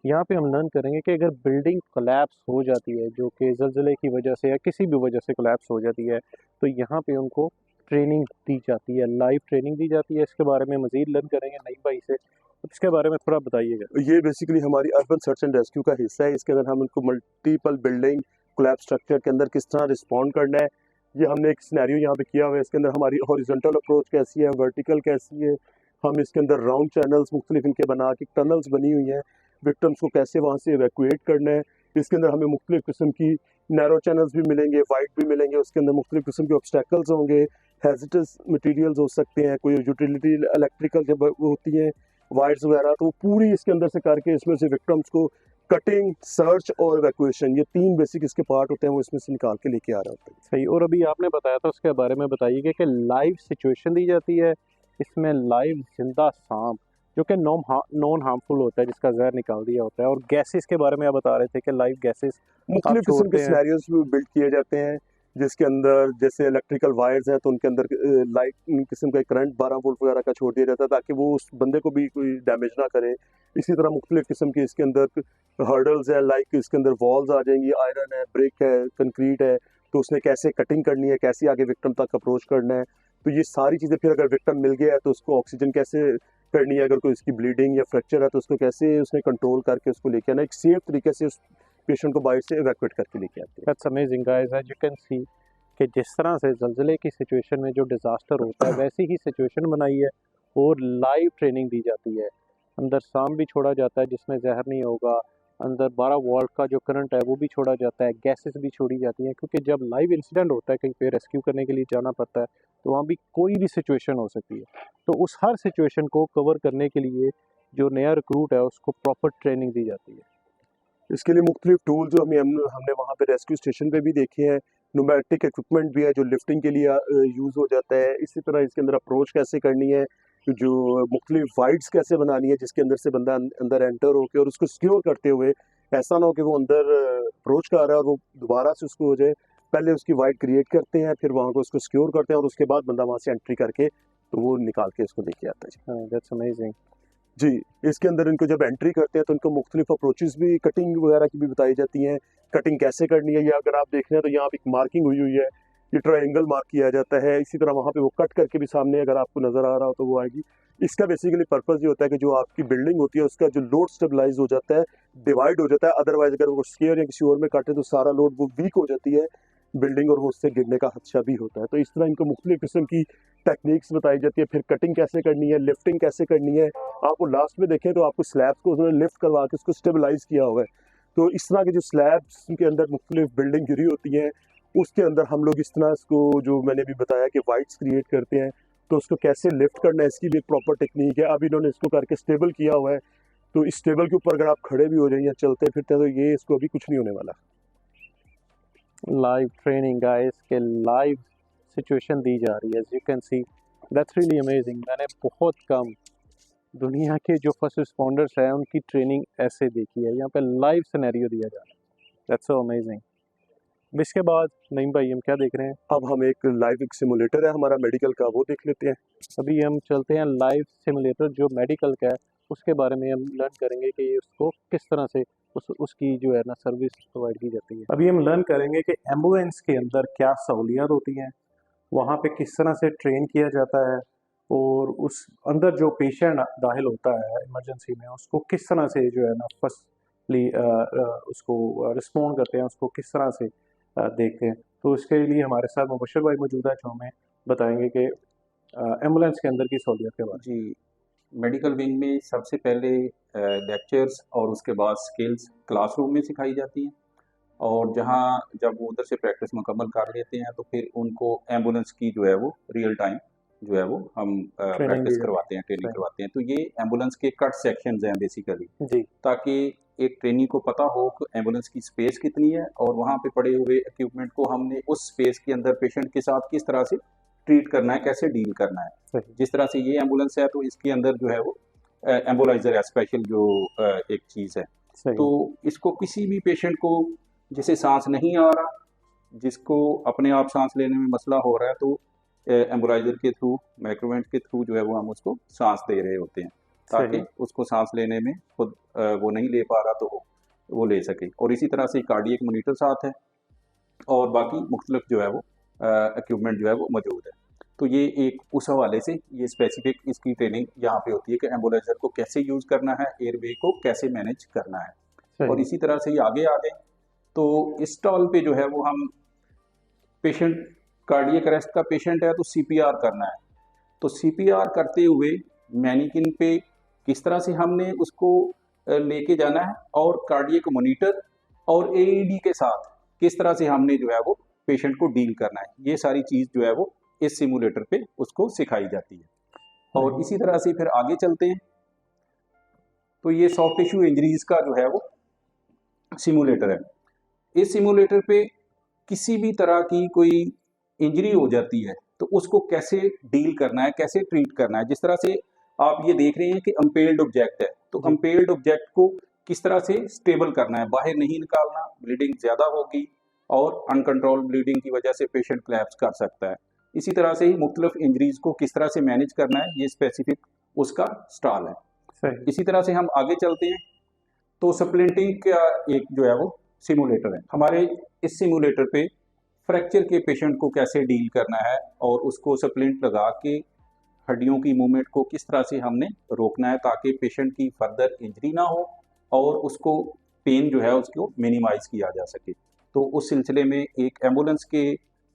यहाँ पे हम लर्न करेंगे कि अगर बिल्डिंग कोलैप्स हो जाती है, जो कि ज़लज़ले की वजह से या किसी भी वजह से कोलैप्स हो जाती है, तो यहाँ पे उनको ट्रेनिंग दी जाती है, लाइव ट्रेनिंग दी जाती है। इसके बारे में मज़ीद लर्न करेंगे नईम भाई से, इसके बारे में थोड़ा बताइएगा। ये बेसिकली हमारी अर्बन सर्च एंड रेस्क्यू का हिस्सा है। इसके अंदर हम उनको मल्टीपल बिल्डिंग कोलैप्स स्ट्रक्चर के अंदर किस तरह रिस्पॉन्ड करना है, ये हमने एक सिनेरियो यहाँ पे किया हुआ है। इसके अंदर हमारी हॉरिजॉन्टल अप्रोच कैसी है, वर्टिकल कैसी है, हम इसके अंदर राउंड चैनल्स मुख्तलिफ इनके बना के टनल्स बनी हुई हैं, विक्टिम्स को कैसे वहाँ से इवैक्यूएट करना है। इसके अंदर हमें मुख्तलिफ किस्म की नैरो चैनल्स भी मिलेंगे, वाइड भी मिलेंगे, उसके अंदर मुख्तलिफ किस्म के ऑब्स्टेकल्स होंगे, हैज़र्डस मटेरियल्स हो सकते हैं, कोई यूटिलिटी इलेक्ट्रिकल जब होती हैं वायर्स वगैरह, तो पूरी इसके अंदर से करके इसमें से विक्टिम्स को कटिंग, सर्च और इवैक्यूएशन, ये 3 बेसिक इसके पार्ट होते हैं, वो इसमें से निकाल के लेके आ रहे होते हैं। सही। और अभी आपने बताया था उसके बारे में बताइए कि लाइव सिचुएशन दी जाती है, इसमें लाइव जिंदा सांप जो कि नॉन हार्मफुल होता है, जिसका जहर निकाल दिया होता है, और गैसेस के बारे में आप बता रहे थे कि लाइव गैसेस मुख्तलिफ किस्म के सिनेरियोज बिल्ड किए जाते हैं, जिसके अंदर जैसे इलेक्ट्रिकल वायर्स हैं तो उनके अंदर लाइट किस्म का करंट 12 वोल्ट वगैरह का छोड़ दिया जाता है ताकि वो उस बंदे को भी कोई डैमेज ना करे। इसी तरह मुख्तलिफ किस्म के इसके अंदर हर्डल्स है, लाइक इसके अंदर वॉल्स आ जाएंगी, आयरन है, ब्रिक है, कंक्रीट है, तो उसने कैसे कटिंग करनी है, कैसे आगे विक्टिम तक अप्रोच करना है। तो ये सारी चीज़ें, फिर अगर विक्टिम मिल गया है तो उसको ऑक्सीजन कैसे करनी है, अगर कोई इसकी ब्लीडिंग या फ्रैक्चर है तो उसको कैसे उसने कंट्रोल करके उसको लेके आना, एक सेफ तरीके से उस पेशेंट को बाहर से इवैक्यूएट करके लेके आते हैं। That's amazing guys, as you can see कि जिस तरह से ज़लज़ले की सिचुएशन में जो डिज़ास्टर होता है वैसी ही सिचुएशन बनाई है और लाइव ट्रेनिंग दी जाती है। अंदर सांप भी छोड़ा जाता है जिसमें जहर नहीं होगा, अंदर 12 वोल्ट का जो करंट है वो भी छोड़ा जाता है, गैसेस भी छोड़ी जाती हैं, क्योंकि जब लाइव इंसिडेंट होता है कहीं पे रेस्क्यू करने के लिए जाना पड़ता है तो वहाँ भी कोई भी सिचुएशन हो सकती है। तो उस हर सिचुएशन को कवर करने के लिए जो नया रिक्रूट है उसको प्रॉपर ट्रेनिंग दी जाती है। इसके लिए मुख्तलिफ टूल जो हमने वहाँ पे रेस्क्यू स्टेशन पे भी देखे हैं, न्यूमेटिक इक्विपमेंट भी है जो लिफ्टिंग के लिए यूज़ हो जाता है। इसी तरह इसके अंदर अप्रोच कैसे करनी है, जो मुख्तलिफ वाइड्स कैसे बनानी है जिसके अंदर से बंदा अंदर एंटर होकर और उसको सिक्योर करते हुए ऐसा ना हो कि वो अंदर अप्रोच कर रहा है और वो दोबारा से उसको हो जाए। पहले उसकी वाइड क्रिएट करते हैं, फिर वहाँ को उसको सिक्योर करते हैं और उसके बाद बंदा वहाँ से एंट्री करके तो वो निकाल के उसको लेके आता है। दैट्स अमेजिंग जी। इसके अंदर इनको जब एंट्री करते हैं तो इनको मुख्तलिफ अप्रोचेस भी, कटिंग वगैरह की भी बताई जाती हैं, कटिंग कैसे करनी है। या अगर आप देख रहे हैं तो यहाँ पे एक मार्किंग हुई है, ये ट्रायंगल मार्क किया जाता है। इसी तरह वहाँ पे वो कट करके भी सामने अगर आपको नज़र आ रहा हो तो वो आएगी। इसका बेसिकली पर्पज़ ये होता है कि जो आपकी बिल्डिंग होती है उसका जो लोड स्टेबलाइज हो जाता है, डिवाइड हो जाता है। अदरवाइज अगर वो स्केयर या किसी और में काटे तो सारा लोड वो वीक हो जाती है बिल्डिंग और वो उससे गिरने का खदशा भी होता है। तो इस तरह इनको मुख्तलिफ किस्म की टेक्निक्स बताई जाती है। फिर कटिंग कैसे करनी है, लिफ्टिंग कैसे करनी है। आपको लास्ट में देखें तो आपको स्लैब्स को उसने लिफ्ट करवा के उसको स्टेबलाइज किया हुआ है। तो इस तरह के जो स्लैब्स के अंदर मुख्तलिफ बिल्डिंग गिरी होती हैं उसके अंदर हम लोग इस तरह इसको, जो मैंने भी बताया कि वाइड्स क्रिएट करते हैं, तो उसको कैसे लिफ्ट करना है इसकी भी एक प्रॉपर टेक्निक है। अब इन्होंने इसको करके स्टेबल किया हुआ है, तो इस टेबल के ऊपर अगर आप खड़े भी हो जाए या चलते फिरते तो ये इसको अभी कुछ नहीं होने वाला। लाइव ट्रेनिंग गाइस के लाइव सिचुएशन दी जा रही है, as you can see that's really amazing. मैंने बहुत कम दुनिया के जो फर्स्ट रिस्पॉन्डर्स हैं उनकी ट्रेनिंग ऐसे देखी है। यहाँ पे लाइव सिनेरियो दिया जा रहा है, दैट्स सो अमेजिंग। इसके बाद नईम भाई हम क्या देख रहे हैं? अब हम एक लाइव एक सिमुलेटर है हमारा मेडिकल का, वो देख लेते हैं। अभी हम चलते हैं लाइव सिमुलेटर जो मेडिकल का है, उसके बारे में हम लर्न करेंगे कि उसको किस तरह से उसकी जो है ना सर्विस प्रोवाइड की जाती है। अभी हम लर्न करेंगे कि एम्बुलेंस के अंदर क्या सहूलियात होती हैं, वहाँ पे किस तरह से ट्रेन किया जाता है और उस अंदर जो पेशेंट दाखिल होता है इमरजेंसी में उसको किस तरह से जो है ना फर्स्टली उसको रिस्पॉन्ड करते हैं, उसको किस तरह से देखते हैं। तो इसके लिए हमारे साथ मुबशर भाई मौजूद है जो हमें बताएंगे कि एम्बुलेंस के अंदर की सहूलियत के बारे में। जी, मेडिकल विंग में सबसे पहले लेक्चर्स और उसके बाद स्किल्स क्लासरूम में सिखाई जाती हैं और जहां जब वो उधर से प्रैक्टिस मुकम्मल कर लेते हैं तो फिर उनको एम्बुलेंस की जो है वो रियल टाइम जो है वो हम प्रैक्टिस करवाते हैं, ट्रेनिंग करवाते हैं। तो ये एम्बुलेंस के कट सेक्शंस हैं बेसिकली, जी, ताकि एक ट्रेनी को पता हो कि एम्बुलेंस की स्पेस कितनी है और वहाँ पे पड़े हुए इक्विपमेंट को हमने उस स्पेस के अंदर पेशेंट के साथ किस तरह से ट्रीट करना है, कैसे डील करना है। जिस तरह से ये एम्बुलेंस है तो इसके अंदर जो है वो एम्बुलाइजर है, स्पेशल जो एक चीज़ है। तो इसको किसी भी पेशेंट को जिसे सांस नहीं आ रहा, जिसको अपने आप सांस लेने में मसला हो रहा है, तो एम्बुलाइजर के थ्रू, माइक्रोवेंट के थ्रू जो है वो हम उसको सांस दे रहे होते हैं ताकि उसको सांस लेने में खुद वो नहीं ले पा रहा तो वो ले सके। और इसी तरह से कार्डियक मॉनिटर साथ है और बाकी मुख्तलिफ जो है वो इक्विपमेंट जो है वो मौजूद है। तो ये एक उस हवाले से ये स्पेसिफिक इसकी ट्रेनिंग यहाँ पे होती है कि एम्बुलाइजर को कैसे यूज़ करना है, एयरवे को कैसे मैनेज करना है। और इसी तरह से ये आगे आ गए तो इस स्टॉल पे जो है वो हम पेशेंट, कार्डियक अरेस्ट का पेशेंट है तो CPR करना है। तो CPR करते हुए मैनिकिन पे किस तरह से हमने उसको लेके जाना है और कार्डियक मॉनिटर और AED के साथ किस तरह से हमने जो है वो पेशेंट को डील करना है, ये सारी चीज़ जो है वो इस सिमुलेटर पे उसको सिखाई जाती है। और इसी तरह से फिर आगे चलते हैं तो ये सॉफ्ट टिश्यू इंजरीज का जो है वो सिमुलेटर है। इस सिमुलेटर पे किसी भी तरह की कोई इंजरी हो जाती है तो उसको कैसे डील करना है, कैसे ट्रीट करना है। जिस तरह से आप ये देख रहे हैं कि अम्पेल्ड ऑब्जेक्ट है, तो अम्पेल्ड ऑब्जेक्ट को किस तरह से स्टेबल करना है, बाहर नहीं निकालना, ब्लीडिंग ज़्यादा होगी और अनकंट्रोल ब्लीडिंग की वजह से पेशेंट कोलैप्स कर सकता है। इसी तरह से ही मुख्तलिफ इंजरीज को किस तरह से मैनेज करना है, ये स्पेसिफिक उसका स्टॉल है। इसी तरह से हम आगे चलते हैं तो स्प्लिंटिंग का एक जो है वो सिमुलेटर है। हमारे इस सिमुलेटर पे फ्रैक्चर के पेशेंट को कैसे डील करना है और उसको स्प्लिंट लगा के हड्डियों की मूवमेंट को किस तरह से हमने रोकना है ताकि पेशेंट की फर्दर इंजरी ना हो और उसको पेन जो है उसको मिनिमाइज किया जा सके। तो उस सिलसिले में एक एम्बुलेंस के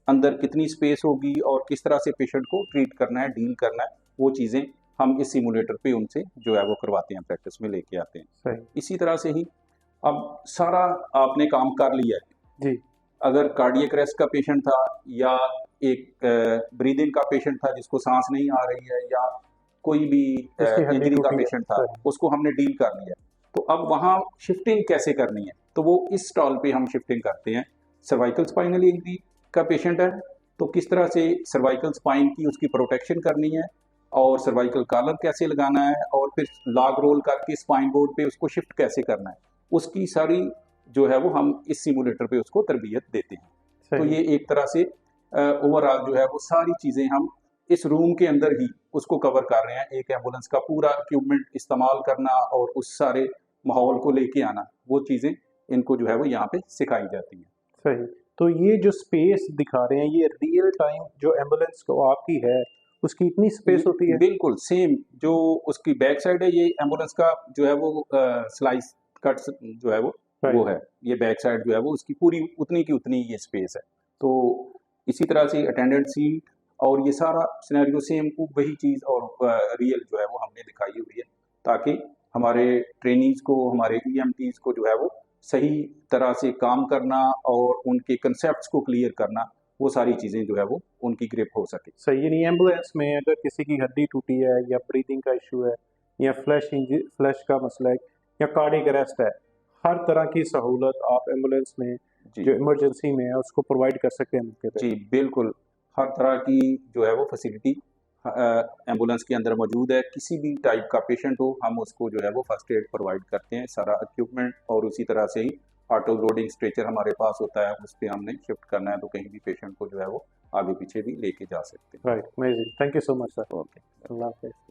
अंदर कितनी स्पेस होगी और किस तरह से पेशेंट को ट्रीट करना है, डील करना है, वो चीज़ें हम इस सिमुलेटर पे उनसे जो है वो करवाते हैं, प्रैक्टिस में लेके आते हैं। सही। इसी तरह से ही अब सारा आपने काम कर लिया है जी। अगर कार्डियक अरेस्ट का पेशेंट था या एक ब्रीदिंग का पेशेंट था जिसको सांस नहीं आ रही है या कोई भी इंजरी का पेशेंट था, उसको हमने डील कर लिया। तो अब वहाँ शिफ्टिंग कैसे करनी है, तो वो इस स्टॉल पे हम शिफ्टिंग करते हैं। सर्वाइकल स्पाइनल इंजरी का पेशेंट है तो किस तरह से सर्वाइकल स्पाइन की उसकी प्रोटेक्शन करनी है और सर्वाइकल कॉलर कैसे लगाना है और फिर लॉग रोल करके स्पाइन बोर्ड पे उसको शिफ्ट कैसे करना है, उसकी सारी जो है वो हम इस सिमुलेटर पे उसको तरबियत देते हैं। तो ये एक तरह से ओवरऑल जो है वो सारी चीज़ें हम इस रूम के अंदर ही उसको कवर कर रहे हैं। एक एम्बुलेंस का पूरा इक्विपमेंट इस्तेमाल करना और उस सारे माहौल को लेके आना, वो चीज़ें इनको जो है वो यहाँ पे सिखाई जाती हैं। सही। तो ये जो स्पेस दिखा रहे हैं ये रियल टाइम जो एम्बुलेंस को आपकी है उसकी इतनी स्पेस होती है? बिल्कुल सेम जो उसकी बैक साइड है, ये एम्बुलेंस का जो है वो स्लाइस कट जो है वो है, ये बैक साइड जो है वो उसकी पूरी उतनी की उतनी ये स्पेस है। तो इसी तरह से अटेंडेंट सीट और ये सारा सिनेरियो सेम वही चीज़ और रियल जो है वो हमने दिखाई हुई है ताकि हमारे ट्रेनीज को, हमारे EMTs को जो है वो सही तरह से काम करना और उनके कंसेप्ट्स को क्लियर करना, वो सारी चीज़ें जो है वो उनकी ग्रिप हो सके। सही। नहीं, एम्बुलेंस में अगर किसी की हड्डी टूटी है या ब्रीदिंग का इशू है या फ्लैश का मसला है या कार्डियक अरेस्ट है, हर तरह की सहूलत आप एम्बुलेंस में जो इमरजेंसी में है उसको प्रोवाइड कर सकते हैं। जी बिल्कुल, हर तरह की जो है वो फैसिलिटी एम्बुलेंस के अंदर मौजूद है। किसी भी टाइप का पेशेंट हो हम उसको जो है वो फर्स्ट एड प्रोवाइड करते हैं, सारा इक्विपमेंट, और उसी तरह से ही ऑटो लोडिंग स्ट्रेचर हमारे पास होता है, उस पर हमने शिफ्ट करना है तो कहीं भी पेशेंट को जो है वो आगे पीछे भी लेके जा सकते हैं। Right, amazing, thank you so much sir. Okay, अल्लाह हाफिज़।